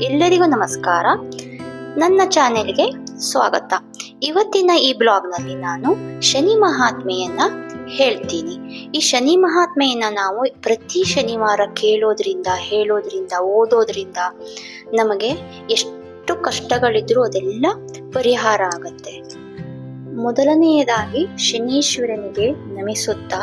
ಎಲ್ಲರಿಗೂ ನಮಸ್ಕಾರ. ನನ್ನ ಚಾನೆಲ್ಗೆ ಸ್ವಾಗತ. ಇವತ್ತಿನ ಈ ಬ್ಲಾಗ್ನಲ್ಲಿ ನಾನು ಶನಿ ಮಹಾತ್ಮೆಯನ್ನ ಹೇಳ್ತೀನಿ. ಈ ಶನಿ ಮಹಾತ್ಮೆಯನ್ನ ನಾವು ಪ್ರತಿ ಶನಿವಾರ ಹೇಳೋದ್ರಿಂದ ಓದೋದ್ರಿಂದ ನಮಗೆ ಎಷ್ಟು ಕಷ್ಟಗಳಿದ್ರೂ ಅದೆಲ್ಲ ಪರಿಹಾರ ಆಗತ್ತೆ. ಮೊದಲನೆಯದಾಗಿ ಶನೀಶ್ವರನಿಗೆ ನಮಿಸುತ್ತಾ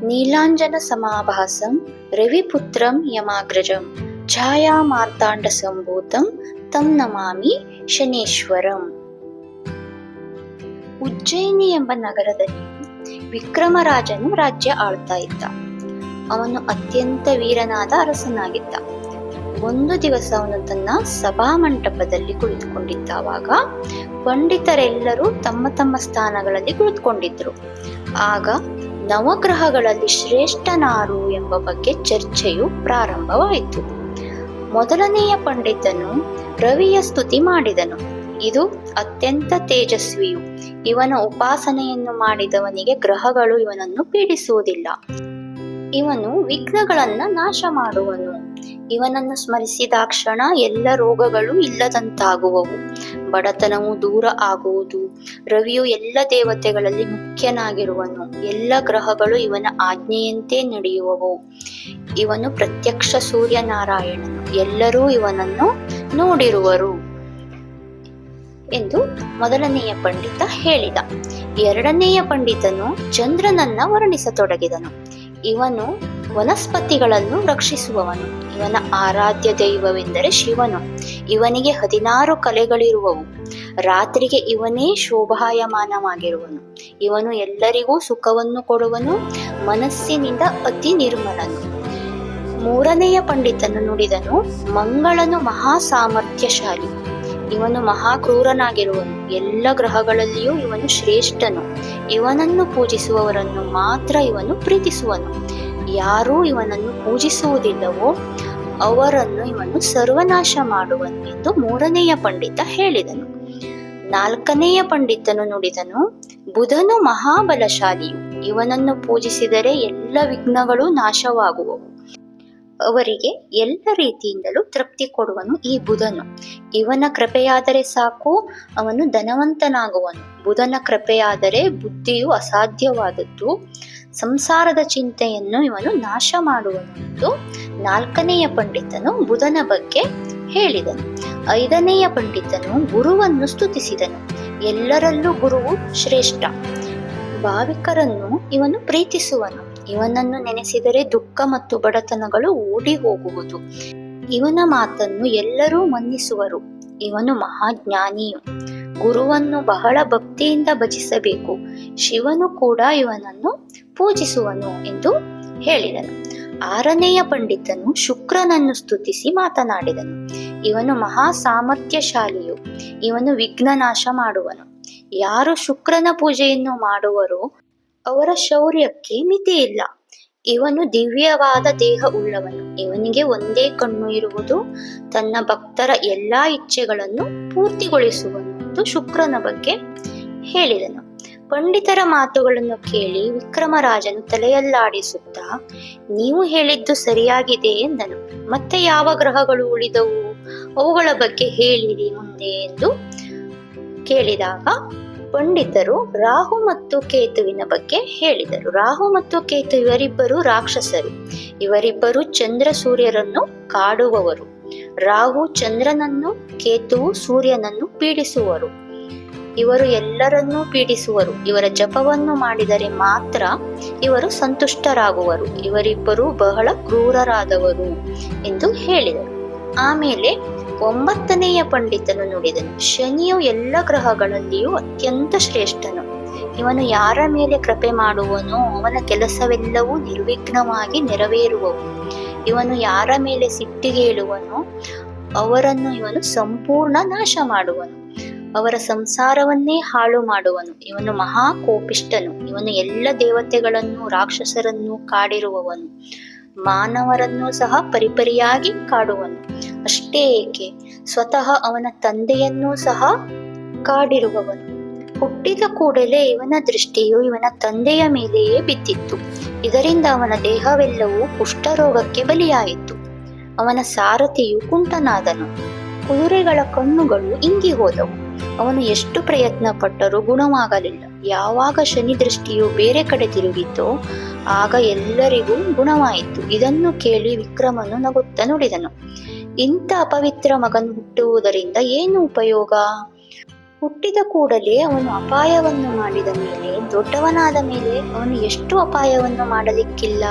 ನೀಲಾಂಜನ ಸಮಾಭಾಸಂ ರವಿಪುತ್ರಂ ಯಮಾಗ್ರಜಂ ಛಾಯಾ ಮಾರ್ತಾಂಡ ಸಂಭೂತಂ ತಂ ನಮಾಮಿ ಶನೀಶ್ವರಂ. ಉಜ್ಜಯಿನಿ ಎಂಬ ನಗರದಲ್ಲಿ ವಿಕ್ರಮರಾಜನು ರಾಜ್ಯ ಆಳ್ತಾ ಇದ್ದ. ಅವನು ಅತ್ಯಂತ ವೀರನಾದ ಅರಸನಾಗಿದ್ದ. ಒಂದು ದಿವಸ ಅವನು ತನ್ನ ಸಭಾಮಂಟಪದಲ್ಲಿ ಕುಳಿತುಕೊಂಡಿದ್ದಾವಾಗ ಪಂಡಿತರೆಲ್ಲರೂ ತಮ್ಮ ತಮ್ಮ ಸ್ಥಾನಗಳಲ್ಲಿ ಕುಳಿತುಕೊಂಡಿದ್ರು. ಆಗ ನವಗ್ರಹಗಳಲ್ಲಿ ಶ್ರೇಷ್ಠನಾರು ಎಂಬ ಬಗ್ಗೆ ಚರ್ಚೆಯು ಪ್ರಾರಂಭವಾಯಿತು. ಮೊದಲನೆಯ ಪಂಡಿತನು ರವಿಯ ಸ್ತುತಿ ಮಾಡಿದನು. ಇದು ಅತ್ಯಂತ ತೇಜಸ್ವಿಯು. ಇವನ ಉಪಾಸನೆಯನ್ನು ಮಾಡಿದವನಿಗೆ ಗ್ರಹಗಳು ಇವನನ್ನು ಪೀಡಿಸುವುದಿಲ್ಲ. ಇವನು ವಿಘ್ನಗಳನ್ನ ನಾಶ ಮಾಡುವನು. ಇವನನ್ನು ಸ್ಮರಿಸಿದಾಕ್ಷಣ ಎಲ್ಲ ರೋಗಗಳು ಇಲ್ಲದಂತಾಗುವವು. ಬಡತನವು ದೂರ ಆಗುವುದು. ರವಿಯು ಎಲ್ಲ ದೇವತೆಗಳಲ್ಲಿ ಮುಖ್ಯನಾಗಿರುವನು. ಎಲ್ಲ ಗ್ರಹಗಳು ಇವನ ಆಜ್ಞೆಯಂತೆ ನಡೆಯುವವು. ಇವನು ಪ್ರತ್ಯಕ್ಷ ಸೂರ್ಯನಾರಾಯಣನು. ಎಲ್ಲರೂ ಇವನನ್ನು ನೋಡಿರುವರು ಎಂದು ಮೊದಲನೆಯ ಪಂಡಿತ ಹೇಳಿದ. ಎರಡನೆಯ ಪಂಡಿತನು ಚಂದ್ರನನ್ನ ವರ್ಣಿಸತೊಡಗಿದನು. ಇವನು ವನಸ್ಪತಿಗಳನ್ನು ರಕ್ಷಿಸುವವನು. ಇವನ ಆರಾಧ್ಯ ದೈವವೆಂದರೆ ಶಿವನು. ಇವನಿಗೆ 16 ಕಲೆಗಳಿರುವವು. ರಾತ್ರಿಗೆ ಇವನೇ ಶೋಭಾಯಮಾನವಾಗಿರುವನು. ಇವನು ಎಲ್ಲರಿಗೂ ಸುಖವನ್ನು ಕೊಡುವನು. ಮನಸ್ಸಿನಿಂದ ಅತಿ ನಿರ್ಮಲನು. ಮೂರನೆಯ ಪಂಡಿತನು ನುಡಿದನು, ಮಂಗಳನು ಮಹಾ ಸಾಮರ್ಥ್ಯಶಾಲಿ. ಇವನು ಮಹಾಕ್ರೂರನಾಗಿರುವನು. ಎಲ್ಲ ಗ್ರಹಗಳಲ್ಲಿಯೂ ಇವನು ಶ್ರೇಷ್ಠನು. ಇವನನ್ನು ಪೂಜಿಸುವವರನ್ನು ಮಾತ್ರ ಇವನು ಪ್ರೀತಿಸುವನು. ಯಾರೂ ಇವನನ್ನು ಪೂಜಿಸುವುದಿಲ್ಲವೋ ಅವರನ್ನು ಇವನು ಸರ್ವನಾಶ ಮಾಡುವನು ಎಂದು ಮೂರನೆಯ ಪಂಡಿತ ಹೇಳಿದನು. ನಾಲ್ಕನೆಯ ಪಂಡಿತನು ನುಡಿದನು, ಬುಧನು ಮಹಾಬಲಶಾಲಿಯು. ಇವನನ್ನು ಪೂಜಿಸಿದರೆ ಎಲ್ಲ ವಿಘ್ನಗಳು ನಾಶವಾಗುವವು. ಅವರಿಗೆ ಎಲ್ಲ ರೀತಿಯಿಂದಲೂ ತೃಪ್ತಿ ಕೊಡುವನು ಈ ಬುಧನು. ಇವನ ಕೃಪೆಯಾದರೆ ಸಾಕು, ಅವನು ಧನವಂತನಾಗುವನು. ಬುಧನ ಕೃಪೆಯಾದರೆ ಬುದ್ಧಿಯು ಅಸಾಧ್ಯವಾದದ್ದು. ಸಂಸಾರದ ಚಿಂತೆಯನ್ನು ಇವನು ನಾಶ ಮಾಡುವನು ಎಂದು ನಾಲ್ಕನೆಯ ಪಂಡಿತನು ಬುಧನ ಬಗ್ಗೆ ಹೇಳಿದನು. ಐದನೆಯ ಪಂಡಿತನು ಗುರುವನ್ನು ಸ್ತುತಿಸಿದನು. ಎಲ್ಲರಲ್ಲೂ ಗುರುವು ಶ್ರೇಷ್ಠ. ಭಾವಿಕರನ್ನು ಇವನು ಪ್ರೀತಿಸುವನು. ಇವನನ್ನು ನೆನೆಸಿದರೆ ದುಃಖ ಮತ್ತು ಬಡತನಗಳು ಓಡಿ ಹೋಗುವುದು. ಇವನ ಮಾತನ್ನು ಎಲ್ಲರೂ ಮನ್ನಿಸುವರು. ಇವನು ಮಹಾಜ್ಞಾನಿಯು. ಗುರುವನ್ನು ಬಹಳ ಭಕ್ತಿಯಿಂದ ಭಜಿಸಬೇಕು. ಶಿವನು ಕೂಡ ಇವನನ್ನು ಪೂಜಿಸುವನು ಎಂದು ಹೇಳಿದನು. ಆರನೆಯ ಪಂಡಿತನು ಶುಕ್ರನನ್ನು ಸ್ತುತಿಸಿ ಮಾತನಾಡಿದನು. ಇವನು ಮಹಾ ಸಾಮರ್ಥ್ಯಶಾಲಿಯು. ಇವನು ವಿಘ್ನನಾಶ ಮಾಡುವನು. ಯಾರು ಶುಕ್ರನ ಪೂಜೆಯನ್ನು ಮಾಡುವರೋ ಅವರ ಶೌರ್ಯಕ್ಕೆ ಮಿತಿ ಇಲ್ಲ. ಇವನು ದಿವ್ಯವಾದ ದೇಹ ಉಳ್ಳವನು. ಇವನಿಗೆ ಒಂದೇ ಕಣ್ಣು ಇರುವುದು. ತನ್ನ ಭಕ್ತರ ಎಲ್ಲಾ ಇಚ್ಛೆಗಳನ್ನು ಪೂರ್ತಿಗೊಳಿಸುವನು ಎಂದು ಶುಕ್ರನ ಬಗ್ಗೆ ಹೇಳಿದನು. ಪಂಡಿತರ ಮಾತುಗಳನ್ನು ಕೇಳಿ ವಿಕ್ರಮರಾಜನು ತಲೆಯಲ್ಲಾಡಿಸುತ್ತಾ, ನೀವು ಹೇಳಿದ್ದು ಸರಿಯಾಗಿದೆ ಎಂದನು. ಮತ್ತೆ ಯಾವ ಗ್ರಹಗಳು ಉಳಿದವು, ಅವುಗಳ ಬಗ್ಗೆ ಹೇಳಿರಿ ಮುಂದೆ ಎಂದು ಕೇಳಿದಾಗ ಪಂಡಿತರು ರಾಹು ಮತ್ತು ಕೇತುವಿನ ಬಗ್ಗೆ ಹೇಳಿದರು. ರಾಹು ಮತ್ತು ಕೇತು ಇವರಿಬ್ಬರು ರಾಕ್ಷಸರು. ಇವರಿಬ್ಬರು ಚಂದ್ರ ಸೂರ್ಯರನ್ನು ಕಾಡುವವರು. ರಾಹು ಚಂದ್ರನನ್ನು, ಕೇತುವು ಸೂರ್ಯನನ್ನು ಪೀಡಿಸುವರು. ಇವರು ಎಲ್ಲರನ್ನೂ ಪೀಡಿಸುವರು. ಇವರ ಜಪವನ್ನು ಮಾಡಿದರೆ ಮಾತ್ರ ಇವರು ಸಂತುಷ್ಟರಾಗುವರು. ಇವರಿಬ್ಬರು ಬಹಳ ಕ್ರೂರರಾದವರು ಎಂದು ಹೇಳಿದರು. ಆಮೇಲೆ 9ನೆಯ ಪಂಡಿತನು ನುಡಿದನು, ಶನಿಯು ಎಲ್ಲ ಗ್ರಹಗಳಲ್ಲಿಯೂ ಅತ್ಯಂತ ಶ್ರೇಷ್ಠನು. ಇವನು ಯಾರ ಮೇಲೆ ಕೃಪೆ ಮಾಡುವನೋ ಅವನ ಕೆಲಸವೆಲ್ಲವೂ ನಿರ್ವಿಘ್ನವಾಗಿ ನೆರವೇರುವವು. ಇವನು ಯಾರ ಮೇಲೆ ಸಿಟ್ಟಿಗೇಳುವನೋ ಅವರನ್ನು ಇವನು ಸಂಪೂರ್ಣ ನಾಶ ಮಾಡುವನು. ಅವರ ಸಂಸಾರವನ್ನೇ ಹಾಳು ಮಾಡುವನು. ಇವನು ಮಹಾ ಕೋಪಿಷ್ಠನು. ಇವನು ಎಲ್ಲ ದೇವತೆಗಳನ್ನು ರಾಕ್ಷಸರನ್ನು ಕಾಡಿರುವವನು. ಮಾನವರನ್ನು ಸಹ ಪರಿಪರಿಯಾಗಿ ಕಾಡುವನು. ಅಷ್ಟೇ ಏಕೆ, ಸ್ವತಃ ಅವನ ತಂದೆಯನ್ನೂ ಸಹ ಕಾಡಿರುವವನು. ಹುಟ್ಟಿದ ಕೂಡಲೇ ಇವನ ದೃಷ್ಟಿಯು ಇವನ ತಂದೆಯ ಮೇಲೆಯೇ ಬಿದ್ದಿತ್ತು. ಇದರಿಂದ ಅವನ ದೇಹವೆಲ್ಲವೂ ಕುಷ್ಠರೋಗಕ್ಕೆ ಬಲಿಯಾಯಿತು. ಅವನ ಸಾರಥಿಯು ಕುಂಟನಾದನು. ಕುದುರೆಗಳ ಕಣ್ಣುಗಳು ಇಂಗಿ ಹೋದವು. ಅವನು ಎಷ್ಟು ಪ್ರಯತ್ನ ಪಟ್ಟರೂ ಗುಣವಾಗಲಿಲ್ಲ. ಯಾವಾಗ ಶನಿ ದೃಷ್ಟಿಯು ಬೇರೆ ಕಡೆ ತಿರುಗಿತೋ ಆಗ ಎಲ್ಲರಿಗೂ ಗುಣವಾಯಿತು. ಇದನ್ನು ಕೇಳಿ ವಿಕ್ರಮನು ನಗುತ್ತಾ ನುಡಿದನು, ಇಂಥ ಅಪವಿತ್ರ ಮಗನು ಹುಟ್ಟುವುದರಿಂದ ಏನು ಉಪಯೋಗ? ಹುಟ್ಟಿದ ಕೂಡಲೇ ಅವನು ಅಪಾಯವನ್ನು ಮಾಡಿದ ಮೇಲೆ, ದೊಡ್ಡವನಾದ ಮೇಲೆ ಅವನು ಎಷ್ಟು ಅಪಾಯವನ್ನು ಮಾಡಲಿಕ್ಕಿಲ್ಲ.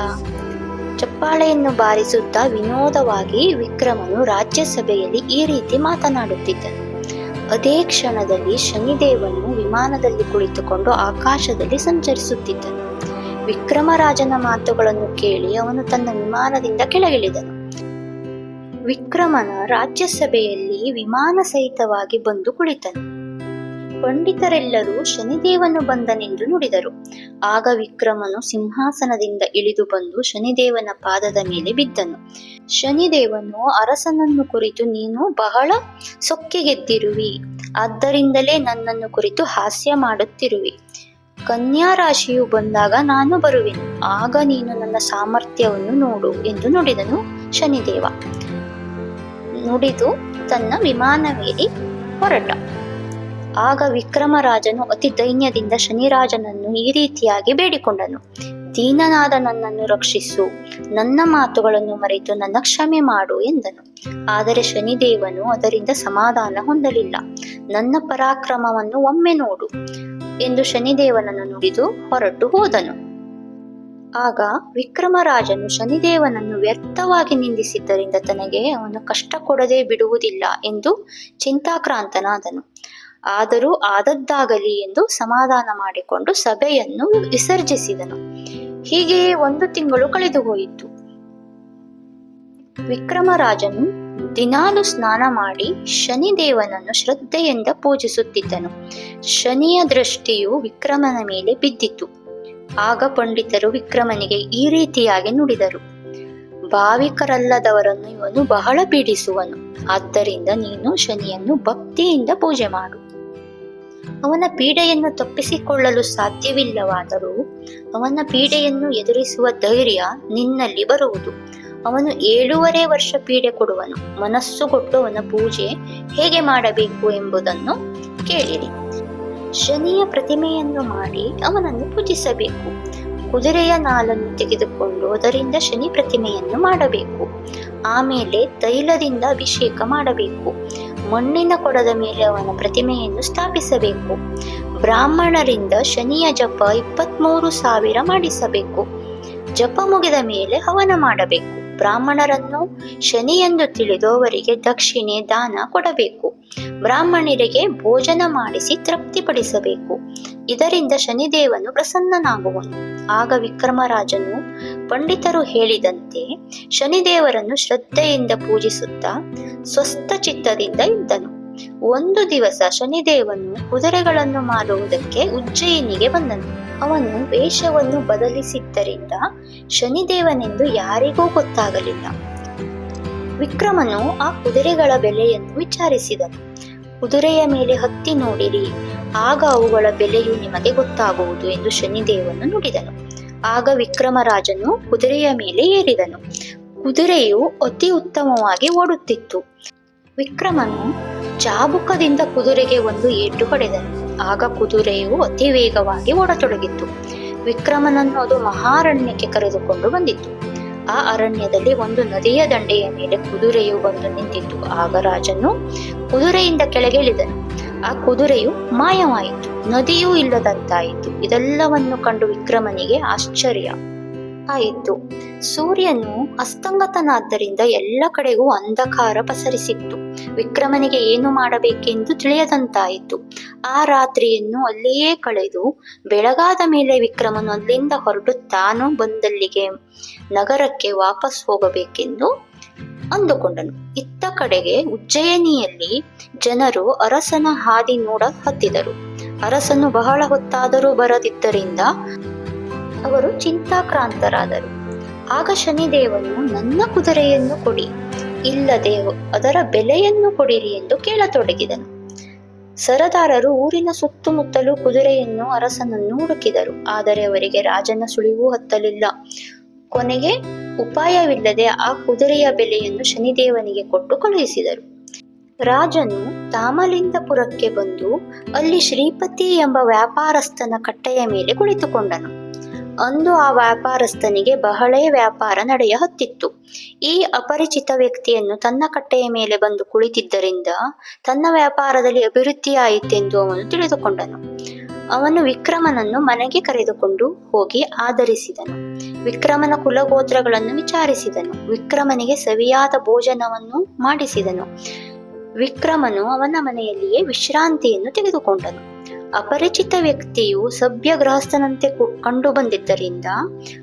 ಚಪ್ಪಾಳೆಯನ್ನು ಬಾರಿಸುತ್ತಾ ವಿನೋದವಾಗಿ ವಿಕ್ರಮನು ರಾಜ್ಯಸಭೆಯಲ್ಲಿ ಈ ರೀತಿ ಮಾತನಾಡುತ್ತಿದ್ದನು. ಅದೇ ಕ್ಷಣದಲ್ಲಿ ಶನಿದೇವನು ವಿಮಾನದಲ್ಲಿ ಕುಳಿತುಕೊಂಡು ಆಕಾಶದಲ್ಲಿ ಸಂಚರಿಸುತ್ತಿದ್ದನು. ವಿಕ್ರಮರಾಜನ ಮಾತುಗಳನ್ನು ಕೇಳಿ ಅವನು ತನ್ನ ವಿಮಾನದಿಂದ ಕೆಳಗಿಳಿದನು. ವಿಕ್ರಮನ ರಾಜ್ಯಸಭೆಯಲ್ಲಿ ವಿಮಾನ ಸಹಿತವಾಗಿ ಬಂದು ಕುಳಿತನು. ಪಂಡಿತರೆಲ್ಲರೂ ಶನಿದೇವನು ಬಂದನೆಂದು ನುಡಿದರು. ಆಗ ವಿಕ್ರಮನು ಸಿಂಹಾಸನದಿಂದ ಇಳಿದು ಬಂದು ಶನಿದೇವನ ಪಾದದ ಮೇಲೆ ಬಿದ್ದನು. ಶನಿದೇವನು ಅರಸನನ್ನು ಕುರಿತು, ನೀನು ಬಹಳ ಸೊಕ್ಕಿಗೆದ್ದಿರುವಿ, ಆದ್ದರಿಂದಲೇ ನನ್ನನ್ನು ಕುರಿತು ಹಾಸ್ಯ ಮಾಡುತ್ತಿರುವಿ. ಕನ್ಯಾ ರಾಶಿಯು ಬಂದಾಗ ನಾನು ಬರುವೆನು, ಆಗ ನೀನು ನನ್ನ ಸಾಮರ್ಥ್ಯವನ್ನು ನೋಡು ಎಂದು ನುಡಿದನು. ಶನಿದೇವ ನುಡಿದು ತನ್ನ ವಿಮಾನವೇರಿ ಹೊರಟ. ಆಗ ವಿಕ್ರಮರಾಜನು ಅತಿ ದೈನ್ಯದಿಂದ ಶನಿರಾಜನನ್ನು ಈ ರೀತಿಯಾಗಿ ಬೇಡಿಕೊಂಡನು, ದೀನನಾದ ನನ್ನನ್ನು ರಕ್ಷಿಸು, ನನ್ನ ಮಾತುಗಳನ್ನು ಮರೆತು ನನ್ನ ಕ್ಷಮೆ ಮಾಡು ಎಂದನು. ಆದರೆ ಶನಿದೇವನು ಅದರಿಂದ ಸಮಾಧಾನ ಹೊಂದಲಿಲ್ಲ. ನನ್ನ ಪರಾಕ್ರಮವನ್ನು ಒಮ್ಮೆ ನೋಡು ಎಂದು ಶನಿದೇವನನ್ನು ನುಡಿದು ಹೊರಟು ಹೋದನು. ಆಗ ವಿಕ್ರಮರಾಜನು ಶನಿದೇವನನ್ನು ವ್ಯರ್ಥವಾಗಿ ನಿಂದಿಸಿದ್ದರಿಂದ ತನಗೆ ಅವನು ಕಷ್ಟ ಕೊಡದೆ ಬಿಡುವುದಿಲ್ಲ ಎಂದು ಚಿಂತಾಕ್ರಾಂತನಾದನು. ಆದರೂ ಆದದ್ದಾಗಲಿ ಎಂದು ಸಮಾಧಾನ ಮಾಡಿಕೊಂಡು ಸಭೆಯನ್ನು ವಿಸರ್ಜಿಸಿದನು. ಹೀಗೆಯೇ 1 ತಿಂಗಳು ಕಳೆದು ಹೋಯಿತು. ವಿಕ್ರಮರಾಜನು ದಿನಾಲು ಸ್ನಾನ ಮಾಡಿ ಶನಿದೇವನನ್ನು ಶ್ರದ್ಧೆಯಿಂದ ಪೂಜಿಸುತ್ತಿದ್ದನು. ಶನಿಯ ದೃಷ್ಟಿಯು ವಿಕ್ರಮನ ಮೇಲೆ ಬಿದ್ದಿತು. ಆಗ ಪಂಡಿತರು ವಿಕ್ರಮನಿಗೆ ಈ ರೀತಿಯಾಗಿ ನುಡಿದರು, ಭಾವಿಕರಲ್ಲದವರನ್ನು ಇವನು ಬಹಳ ಪೀಡಿಸುವನು. ಆದ್ದರಿಂದ ನೀನು ಶನಿಯನ್ನು ಭಕ್ತಿಯಿಂದ ಪೂಜೆ ಮಾಡು. ಅವನ ಪೀಡೆಯನ್ನು ತಪ್ಪಿಸಿಕೊಳ್ಳಲು ಸಾಧ್ಯವಿಲ್ಲವಾದರೂ ಅವನ ಪೀಡೆಯನ್ನು ಎದುರಿಸುವ ಧೈರ್ಯ ನಿನ್ನಲ್ಲಿ ಬರುವುದು. ಅವನು 7.5 ವರ್ಷ ಪೀಡೆ ಕೊಡುವನು. ಮನಸ್ಸುಗೊಟ್ಟು ಅವನ ಪೂಜೆ ಹೇಗೆ ಮಾಡಬೇಕು ಎಂಬುದನ್ನು ಕೇಳಿರಿ. ಶನಿಯ ಪ್ರತಿಮೆಯನ್ನು ಮಾಡಿ ಅವನನ್ನು ಪೂಜಿಸಬೇಕು. ಕುದುರೆಯ ನಾಲನ್ನು ತೆಗೆದುಕೊಂಡು ಅದರಿಂದ ಶನಿ ಪ್ರತಿಮೆಯನ್ನು ಮಾಡಬೇಕು. ಆಮೇಲೆ ತೈಲದಿಂದ ಅಭಿಷೇಕ ಮಾಡಬೇಕು. ಮಣ್ಣಿನ ಕೊಡದ ಮೇಲೆ ಅವನ ಪ್ರತಿಮೆಯನ್ನು ಸ್ಥಾಪಿಸಬೇಕು. ಬ್ರಾಹ್ಮಣರಿಂದ ಶನಿಯ ಜಪ 23,000 ಮಾಡಿಸಬೇಕು. ಜಪ ಮುಗಿದ ಮೇಲೆ ಹವನ ಮಾಡಬೇಕು. ಬ್ರಾಹ್ಮಣರನ್ನು ಶನಿಯೆಂದು ತಿಳಿದು ಅವರಿಗೆ ದಕ್ಷಿಣೆ ದಾನ ಕೊಡಬೇಕು. ಬ್ರಾಹ್ಮಣರಿಗೆ ಭೋಜನ ಮಾಡಿಸಿ ತೃಪ್ತಿಪಡಿಸಬೇಕು. ಇದರಿಂದ ಶನಿದೇವನು ಪ್ರಸನ್ನನಾಗುವನು. ಆಗ ವಿಕ್ರಮರಾಜನು ಪಂಡಿತರು ಹೇಳಿದಂತೆ ಶನಿದೇವರನ್ನು ಶ್ರದ್ಧೆಯಿಂದ ಪೂಜಿಸುತ್ತಾ ಸ್ವಸ್ಥ ಚಿತ್ತದಿಂದ ಇದ್ದನು. ಒಂದು ದಿವಸ ಶನಿದೇವನು ಕುದುರೆಗಳನ್ನು ಮಾರುವುದಕ್ಕೆ ಉಜ್ಜಯಿನಿಗೆ ಬಂದನು. ಅವನು ವೇಷವನ್ನು ಬದಲಿಸಿದ್ದರಿಂದ ಶನಿದೇವನೆಂದು ಯಾರಿಗೂ ಗೊತ್ತಾಗಲಿಲ್ಲ. ವಿಕ್ರಮನು ಆ ಕುದುರೆಗಳ ಬೆಲೆಯನ್ನು ವಿಚಾರಿಸಿದನು. ಕುದುರೆಯ ಮೇಲೆ ಹತ್ತಿ ನೋಡಿರಿ, ಆಗ ಅವುಗಳ ಬೆಲೆಯು ನಿಮಗೆ ಗೊತ್ತಾಗುವುದು ಎಂದು ಶನಿದೇವನು ನುಡಿದನು. ಆಗ ವಿಕ್ರಮರಾಜನು ಕುದುರೆಯ ಮೇಲೆ ಏರಿದನು. ಕುದುರೆಯು ಅತಿ ಉತ್ತಮವಾಗಿ ಓಡುತ್ತಿತ್ತು. ವಿಕ್ರಮನು ಚಾಬುಕದಿಂದ ಕುದುರೆಗೆ ಒಂದು ಏಟು ಹೊಡೆದನು. ಆಗ ಕುದುರೆಯು ಅತಿ ವೇಗವಾಗಿ ಓಡತೊಡಗಿತ್ತು. ವಿಕ್ರಮನನ್ನು ಅದು ಮಹಾರಣ್ಯಕ್ಕೆ ಕರೆದುಕೊಂಡು ಬಂದಿತ್ತು. ಆ ಅರಣ್ಯದಲ್ಲಿ ಒಂದು ನದಿಯ ದಂಡೆಯ ಮೇಲೆ ಕುದುರೆಯು ಬಂದು ನಿಂತಿತ್ತು. ಆಗ ರಾಜನು ಕುದುರೆಯಿಂದ ಕೆಳಗಿಳಿದನು. ಆ ಕುದುರೆಯು ಮಾಯವಾಯಿತು. ನದಿಯೂ ಇಲ್ಲದಂತಾಯಿತು. ಇದೆಲ್ಲವನ್ನು ಕಂಡು ವಿಕ್ರಮನಿಗೆ ಆಶ್ಚರ್ಯ ಆಯಿತು. ಸೂರ್ಯನು ಅಸ್ತಂಗತನಾದ್ದರಿಂದ ಎಲ್ಲ ಕಡೆಗೂ ಅಂಧಕಾರ ಪಸರಿಸಿತ್ತು. ವಿಕ್ರಮನಿಗೆ ಏನು ಮಾಡಬೇಕೆಂದು ತಿಳಿಯದಂತಾಯಿತು. ಆ ರಾತ್ರಿಯನ್ನು ಅಲ್ಲಿಯೇ ಕಳೆದು ಬೆಳಗಾದ ಮೇಲೆ ವಿಕ್ರಮನು ಅಲ್ಲಿಂದ ಹೊರಟು ತಾನು ಬಂದಲ್ಲಿಗೆ ನಗರಕ್ಕೆ ವಾಪಸ್ ಹೋಗಬೇಕೆಂದು ಅಂದುಕೊಂಡನು. ಇತ್ತ ಕಡೆಗೆ ಉಜ್ಜಯಿನಿಯಲ್ಲಿ ಜನರು ಅರಸನ ಹಾದಿ ನೋಡ ಹತ್ತಿದರು. ಅರಸನು ಬಹಳ ಹೊತ್ತಾದರೂ ಬರದಿದ್ದರಿಂದ ಅವರು ಚಿಂತಾಕ್ರಾಂತರಾದರು. ಆಗ ಶನಿದೇವನು, ನನ್ನ ಕುದುರೆಯನ್ನು ಕೊಡಿ, ಇಲ್ಲದೆ ಅದರ ಬೆಲೆಯನ್ನು ಕೊಡಿರಿ ಎಂದು ಕೇಳತೊಡಗಿದನು. ಸರದಾರರು ಊರಿನ ಸುತ್ತಮುತ್ತಲೂ ಕುದುರೆಯನ್ನು ಅರಸನನ್ನು ಹುಡುಕಿದರು. ಆದರೆ ಅವರಿಗೆ ರಾಜನ ಸುಳಿವು ಹತ್ತಲಿಲ್ಲ. ಕೊನೆಗೆ ಉಪಾಯವಿಲ್ಲದೆ ಆ ಕುದುರೆಯ ಬೆಲೆಯನ್ನು ಶನಿದೇವನಿಗೆ ಕೊಟ್ಟು ಕಳುಹಿಸಿದರು. ರಾಜನು ತಾಮಲಿಂದಪುರಕ್ಕೆ ಬಂದು ಅಲ್ಲಿ ಶ್ರೀಪತಿ ಎಂಬ ವ್ಯಾಪಾರಸ್ಥನ ಕಟ್ಟೆಯ ಮೇಲೆ ಕುಳಿತುಕೊಂಡನು. ಅಂದು ಆ ವ್ಯಾಪಾರಸ್ಥನಿಗೆ ಬಹಳೇ ವ್ಯಾಪಾರ ನಡೆಯ ಹತ್ತಿತ್ತು. ಈ ಅಪರಿಚಿತ ವ್ಯಕ್ತಿಯನ್ನು ತನ್ನ ಕಟ್ಟೆಯ ಮೇಲೆ ಬಂದು ಕುಳಿತಿದ್ದರಿಂದ ತನ್ನ ವ್ಯಾಪಾರದಲ್ಲಿ ಅಭಿವೃದ್ಧಿಯಾಯಿತೆಂದು ಅವನು ತಿಳಿದುಕೊಂಡನು. ಅವನು ವಿಕ್ರಮನನ್ನು ಮನೆಗೆ ಕರೆದುಕೊಂಡು ಹೋಗಿ ಆದರಿಸಿದನು. ವಿಕ್ರಮನ ಕುಲಗೋತ್ರಗಳನ್ನು ವಿಚಾರಿಸಿದನು. ವಿಕ್ರಮನಿಗೆ ಸವಿಯಾದ ಭೋಜನವನ್ನು ಮಾಡಿಸಿದನು. ವಿಕ್ರಮನು ಅವನ ಮನೆಯಲ್ಲಿಯೇ ವಿಶ್ರಾಂತಿಯನ್ನು ತೆಗೆದುಕೊಂಡನು. ಅಪರಿಚಿತ ವ್ಯಕ್ತಿಯು ಸಭ್ಯ ಗೃಹಸ್ಥನಂತೆ ಕಂಡು ಬಂದಿದ್ದರಿಂದ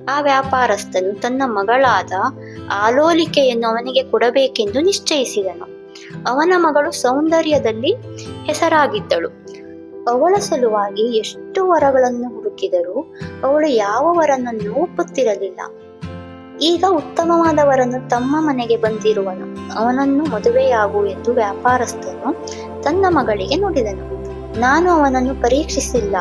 ಆ ವ್ಯಾಪಾರಸ್ಥನು ತನ್ನ ಮಗಳಾದ ಆಲೋಲಿಕೆಯನ್ನು ಅವನಿಗೆ ಕೊಡಬೇಕೆಂದು ನಿಶ್ಚಯಿಸಿದನು. ಅವನ ಮಗಳು ಸೌಂದರ್ಯದಲ್ಲಿ ಹೆಸರಾಗಿದ್ದಳು. ಅವಳ ಸಲುವಾಗಿ ಎಷ್ಟು ವರಗಳನ್ನು ಹುಡುಕಿದರೂ ಅವಳು ಯಾವ ವರನನ್ನು ಒಪ್ಪುತ್ತಿರಲಿಲ್ಲ. ಈಗ ಉತ್ತಮವಾದವರನ್ನು ತಮ್ಮ ಮನೆಗೆ ಬಂದಿರುವನು, ಅವನನ್ನು ಮದುವೆಯಾಗು ಎಂದು ವ್ಯಾಪಾರಸ್ಥನು ತನ್ನ ಮಗಳಿಗೆ ನುಡಿದನು. ನಾನು ಅವನನ್ನು ಪರೀಕ್ಷಿಸಿಲ್ಲ,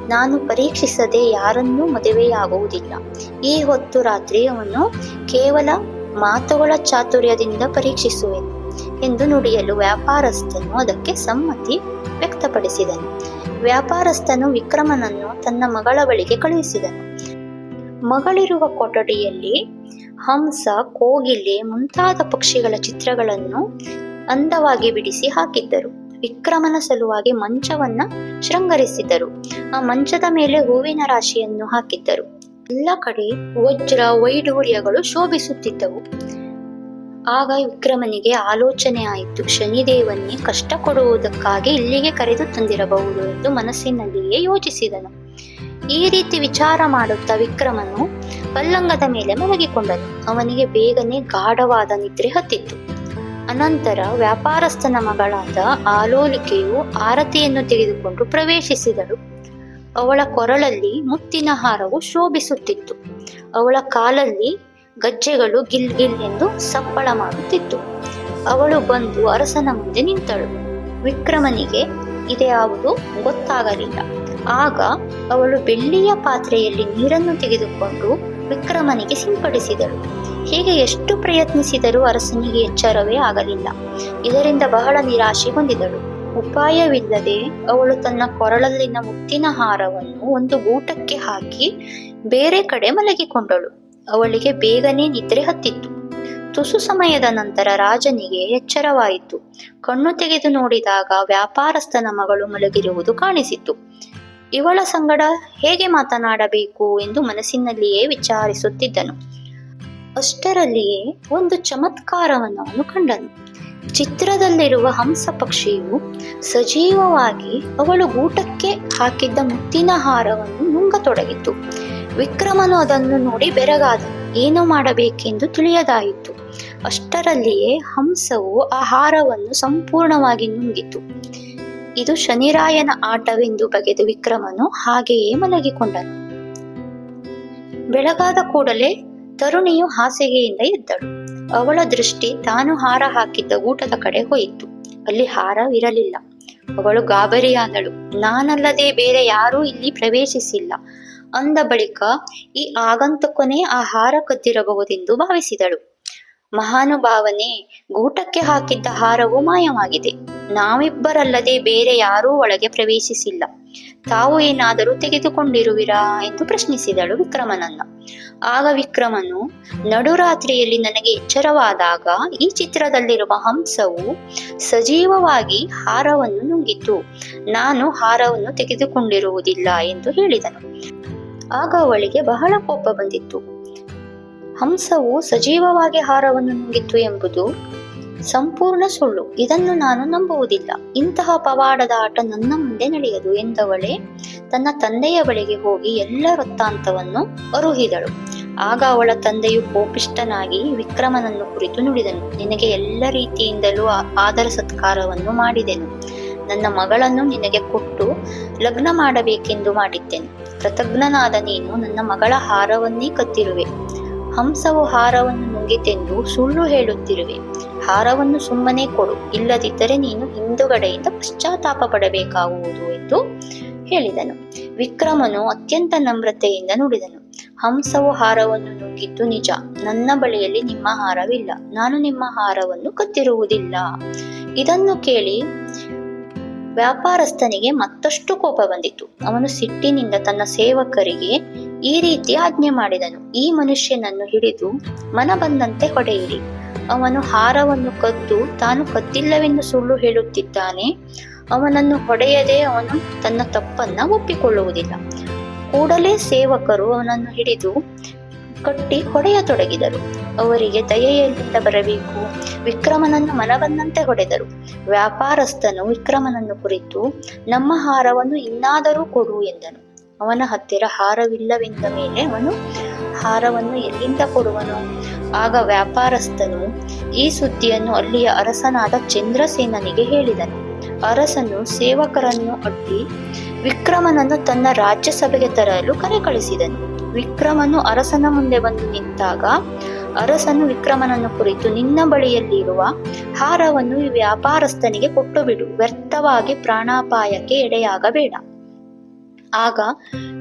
ನಾನು ಪರೀಕ್ಷಿಸದೆ ಯಾರನ್ನೂ ಮದುವೆಯಾಗುವುದಿಲ್ಲ. ಈ ಹೊತ್ತು ರಾತ್ರಿ ಅವನು ಕೇವಲ ಮಾತುಗಳ ಚಾತುರ್ಯದಿಂದ ಪರೀಕ್ಷಿಸುವೆನು ಎಂದು ನುಡಿಯಲು ವ್ಯಾಪಾರಸ್ಥನು ಅದಕ್ಕೆ ಸಮ್ಮತಿ ವ್ಯಕ್ತಪಡಿಸಿದನು. ವ್ಯಾಪಾರಸ್ಥನು ವಿಕ್ರಮನನ್ನು ತನ್ನ ಮಗಳ ಬಳಿಗೆ ಕಳುಹಿಸಿದನು. ಮಗಳಿರುವ ಕೊಠಡಿಯಲ್ಲಿ ಹಂಸ, ಕೋಗಿಲೆ ಮುಂತಾದ ಪಕ್ಷಿಗಳ ಚಿತ್ರಗಳನ್ನು ಅಂದವಾಗಿ ಬಿಡಿಸಿ ಹಾಕಿದ್ದರು. ವಿಕ್ರಮನ ಸಲುವಾಗಿ ಮಂಚವನ್ನ ಶೃಂಗರಿಸಿದರು. ಆ ಮಂಚದ ಮೇಲೆ ಹೂವಿನ ರಾಶಿಯನ್ನು ಹಾಕಿದ್ದರು. ಎಲ್ಲ ಕಡೆ ವಜ್ರ ವೈಡೂರ್ಯಗಳು ಶೋಭಿಸುತ್ತಿದ್ದವು. ಆಗ ವಿಕ್ರಮನಿಗೆ ಆಲೋಚನೆ ಆಯಿತು. ಶನಿದೇವನಿಗೆ ಕಷ್ಟ ಕೊಡುವುದಕ್ಕಾಗಿ ಇಲ್ಲಿಗೆ ಕರೆದು ತಂದಿರಬಹುದು ಎಂದು ಮನಸ್ಸಿನಲ್ಲಿಯೇ ಯೋಚಿಸಿದನು. ಈ ರೀತಿ ವಿಚಾರ ಮಾಡುತ್ತಾ ವಿಕ್ರಮನು ಪಲ್ಲಂಗದ ಮೇಲೆ ಮಲಗಿಕೊಂಡನು. ಅವನಿಗೆ ಬೇಗನೆ ಗಾಢವಾದ ನಿದ್ರೆ ಹತ್ತಿತ್ತು. ಅನಂತರ ವ್ಯಾಪಾರಸ್ಥನ ಮಗಳಾದ ಆಲೋಲಿಕೆಯು ಆರತಿಯನ್ನು ತೆಗೆದುಕೊಂಡು ಪ್ರವೇಶಿಸಿದಳು. ಅವಳ ಕೊರಳಲ್ಲಿ ಮುತ್ತಿನ ಹಾರವು ಶೋಭಿಸುತ್ತಿತ್ತು. ಅವಳ ಕಾಲಲ್ಲಿ ಗಜ್ಜೆಗಳು ಗಿಲ್ ಗಿಲ್ ಎಂದು ಸಪ್ಪಳ ಮಾಡುತ್ತಿತ್ತು. ಅವಳು ಬಂದು ಅರಸನ ಮುಂದೆ ನಿಂತಳು. ವಿಕ್ರಮನಿಗೆ ಇದ್ಯಾವುದು ಗೊತ್ತಾಗಲಿಲ್ಲ. ಆಗ ಅವಳು ಬೆಳ್ಳಿಯ ಪಾತ್ರೆಯಲ್ಲಿ ನೀರನ್ನು ತೆಗೆದುಕೊಂಡು ವಿಕ್ರಮನಿಗೆ ಸಿಂಪಡಿಸಿದಳು. ಹೀಗೆ ಎಷ್ಟು ಪ್ರಯತ್ನಿಸಿದರೂ ಅರಸನಿಗೆ ಎಚ್ಚರವೇ ಆಗಲಿಲ್ಲ. ಇದರಿಂದ ಬಹಳ ನಿರಾಶೆಗೊಂಡಿದಳು. ಉಪಾಯವಿಲ್ಲದೆ ಅವಳು ತನ್ನ ಕೊರಳಲ್ಲಿನ ಮುತ್ತಿನ ಹಾರವನ್ನು ಒಂದು ಗೂಟಕ್ಕೆ ಹಾಕಿ ಬೇರೆ ಕಡೆ ಮಲಗಿಕೊಂಡಳು. ಅವಳಿಗೆ ಬೇಗನೆ ನಿದ್ರೆ ಹತ್ತಿತ್ತು. ತುಸು ಸಮಯದ ನಂತರ ರಾಜನಿಗೆ ಎಚ್ಚರವಾಯಿತು. ಕಣ್ಣು ತೆಗೆದು ನೋಡಿದಾಗ ವ್ಯಾಪಾರಸ್ಥನ ಮಗಳು ಮಲಗಿರುವುದು ಕಾಣಿಸಿತು. ಇವಳ ಸಂಗಡ ಹೇಗೆ ಮಾತನಾಡಬೇಕು ಎಂದು ಮನಸ್ಸಿನಲ್ಲಿಯೇ ವಿಚಾರಿಸುತ್ತಿದ್ದನು. ಅಷ್ಟರಲ್ಲಿಯೇ ಒಂದು ಚಮತ್ಕಾರವನ್ನು ಅವನು ಕಂಡನು. ಚಿತ್ರದಲ್ಲಿರುವ ಹಂಸ ಪಕ್ಷಿಯು ಸಜೀವವಾಗಿ ಅವಳು ಗೂಟಕ್ಕೆ ಹಾಕಿದ್ದ ಮುತ್ತಿನ ಹಾರವನ್ನು ನುಂಗತೊಡಗಿತು. ವಿಕ್ರಮನು ಅದನ್ನು ನೋಡಿ ಬೆರಗಾದನು. ಏನು ಮಾಡಬೇಕೆಂದು ತಿಳಿಯದಾಯಿತು. ಅಷ್ಟರಲ್ಲಿಯೇ ಹಂಸವು ಆ ಹಾರವನ್ನು ಸಂಪೂರ್ಣವಾಗಿ ನುಂಗಿತು. ಇದು ಶನಿರಾಯನ ಆಟವೆಂದು ಬಗೆದು ವಿಕ್ರಮನು ಹಾಗೆಯೇ ಮಲಗಿಕೊಂಡನು. ಬೆಳಗಾದ ಕೂಡಲೇ ತರುಣಿಯು ಹಾಸಿಗೆಯಿಂದ ಎದ್ದಳು. ಅವಳ ದೃಷ್ಟಿ ತಾನು ಹಾರ ಹಾಕಿದ್ದ ಗೂಟದ ಕಡೆ ಹೋಯಿತು. ಅಲ್ಲಿ ಹಾರವಿರಲಿಲ್ಲ. ಅವಳು ಗಾಬರಿಯಾದಳು. ನಾನಲ್ಲದೆ ಬೇರೆ ಯಾರೂ ಇಲ್ಲಿ ಪ್ರವೇಶಿಸಿಲ್ಲ ಅಂದ ಬಳಿಕ ಈ ಆಗಂತುಕನೇ ಆ ಹಾರ ಕದ್ದಿರಬಹುದೆಂದು ಭಾವಿಸಿದಳು. ಮಹಾನುಭಾವನೆ, ಗೂಟಕ್ಕೆ ಹಾಕಿದ್ದ ಹಾರವು ಮಾಯವಾಗಿದೆ. ನಾವಿಬ್ಬರಲ್ಲದೆ ಬೇರೆ ಯಾರೂ ಒಳಗೆ ಪ್ರವೇಶಿಸಿಲ್ಲ. ತಾವು ಏನಾದರೂ ತೆಗೆದುಕೊಂಡಿರುವಿರಾ ಎಂದು ಪ್ರಶ್ನಿಸಿದಳು ವಿಕ್ರಮನನ್ನ. ಆಗ ವಿಕ್ರಮನು, ನಡುರಾತ್ರಿಯಲ್ಲಿ ನನಗೆ ಎಚ್ಚರವಾದಾಗ ಈ ಚಿತ್ರದಲ್ಲಿರುವ ಹಂಸವು ಸಜೀವವಾಗಿ ಹಾರವನ್ನು ನುಂಗಿತು. ನಾನು ಹಾರವನ್ನು ತೆಗೆದುಕೊಂಡಿರುವುದಿಲ್ಲ ಎಂದು ಹೇಳಿದನು. ಆಗ ಅವಳಿಗೆ ಬಹಳ ಕೋಪ ಬಂದಿತ್ತು. ಹಂಸವು ಸಜೀವವಾಗಿ ಹಾರವನ್ನು ನುಂಗಿತ್ತು ಎಂಬುದು ಸಂಪೂರ್ಣ ಸುಳ್ಳು. ಇದನ್ನು ನಾನು ನಂಬುವುದಿಲ್ಲ. ಇಂತಹ ಪವಾಡದ ಆಟ ನನ್ನ ಮುಂದೆ ನಡೆಯದು ಎಂದವಳೇ ತನ್ನ ತಂದೆಯ ಬಳಿಗೆ ಹೋಗಿ ಎಲ್ಲ ವೃತ್ತಾಂತವನ್ನು ಅರುಹಿದಳು. ಆಗ ಅವಳ ತಂದೆಯು ಕೋಪಿಷ್ಠನಾಗಿ ವಿಕ್ರಮನನ್ನು ಕುರಿತು ನುಡಿದನು. ನಿನಗೆ ಎಲ್ಲ ರೀತಿಯಿಂದಲೂ ಆದರ ಸತ್ಕಾರವನ್ನು ಮಾಡಿದೆನು. ನನ್ನ ಮಗಳನ್ನು ನಿನಗೆ ಕೊಟ್ಟು ಲಗ್ನ ಮಾಡಬೇಕೆಂದು ಮಾಡಿದ್ದೆನು. ಕೃತಜ್ಞನಾದ ನೀನು ನನ್ನ ಮಗಳ ಹಾರವನ್ನೇ ಕದ್ದಿರುವೆ. ಹಂಸವು ಹಾರವನ್ನು ನುಂಗಿತೆಂದು ಸುಳ್ಳು ಹೇಳುತ್ತಿರುವೆ. ಹಾರವನ್ನು ಸುಮ್ಮನೆ ಕೊಡು, ಇಲ್ಲದಿದ್ದರೆ ನೀನು ಹಿಂದುಗಡೆಯಿಂದ ಪಶ್ಚಾತ್ತಾಪ ಪಡಬೇಕಾಗುವುದು ಎಂದು ಹೇಳಿದನು. ವಿಕ್ರಮನು ಅತ್ಯಂತ ನಮ್ರತೆಯಿಂದ ನುಡಿದನು. ಹಂಸವು ಹಾರವನ್ನು ನುಂಗಿದ್ದು ನಿಜ. ನನ್ನ ಬಳಿಯಲ್ಲಿ ನಿಮ್ಮ ಹಾರವಿಲ್ಲ. ನಾನು ನಿಮ್ಮ ಹಾರವನ್ನು ಕದ್ದಿರುವುದಿಲ್ಲ ಇದನ್ನು ಕೇಳಿ ವ್ಯಾಪಾರಸ್ಥನಿಗೆ ಮತ್ತಷ್ಟು ಕೋಪ ಬಂದಿತು. ಅವನು ಸಿಟ್ಟಿನಿಂದ ತನ್ನ ಸೇವಕರಿಗೆ ಈ ರೀತಿ ಆಜ್ಞೆ ಮಾಡಿದನು: ಈ ಮನುಷ್ಯನನ್ನು ಹಿಡಿದು ಮನ ಬಂದಂತೆ ಹೊಡೆಯಿರಿ. ಅವನು ಹಾರವನ್ನು ಕದ್ದು ತಾನು ಕದ್ದಿಲ್ಲವೆಂದು ಸುಳ್ಳು ಹೇಳುತ್ತಿದ್ದಾನೆ. ಅವನನ್ನು ಹೊಡೆಯದೆ ಅವನು ತನ್ನ ತಪ್ಪನ್ನ ಒಪ್ಪಿಕೊಳ್ಳುವುದಿಲ್ಲ. ಕೂಡಲೇ ಸೇವಕರು ಅವನನ್ನು ಹಿಡಿದು ಕಟ್ಟಿ ಹೊಡೆಯತೊಡಗಿದರು. ಅವರಿಗೆ ದಯೆ ಎಲ್ಲಿಂದ ಬರಬೇಕು? ವಿಕ್ರಮನನ್ನು ಮನಬಂದಂತೆ ಹೊಡೆದರು. ವ್ಯಾಪಾರಸ್ಥನು ವಿಕ್ರಮನನ್ನು ಕುರಿತು, ನಮ್ಮ ಹಾರವನ್ನು ಇನ್ನಾದರೂ ಕೊಡು ಎಂದನು. ಅವನ ಹತ್ತಿರ ಹಾರವಿಲ್ಲವೆಂದ ಮೇಲೆ ಅವನು ಹಾರವನ್ನು ಎಲ್ಲಿಂದ ಕೊಡುವನು? ಆಗ ವ್ಯಾಪಾರಸ್ಥನು ಈ ಸುದ್ದಿಯನ್ನು ಅಲ್ಲಿಯ ಅರಸನಾದ ಚಂದ್ರಸೇನನಿಗೆ ಹೇಳಿದನು. ಅರಸನು ಸೇವಕರನ್ನು ಅಡ್ಡಿ ವಿಕ್ರಮನನ್ನು ತನ್ನ ರಾಜ್ಯಸಭೆಗೆ ತರಲು ಕರೆ ಕಳಿಸಿದನು. ವಿಕ್ರಮನು ಅರಸನ ಮುಂದೆ ಬಂದು ನಿಂತಾಗ ಅರಸನು ವಿಕ್ರಮನನ್ನು ಕುರಿತು, ನಿನ್ನ ಬಳಿಯಲ್ಲಿರುವ ಹಾರವನ್ನು ಈ ವ್ಯಾಪಾರಸ್ಥನಿಗೆ ಕೊಟ್ಟು ಬಿಡು, ವ್ಯರ್ಥವಾಗಿ ಪ್ರಾಣಾಪಾಯಕ್ಕೆ ಎಡೆಯಾಗಬೇಡ. ಆಗ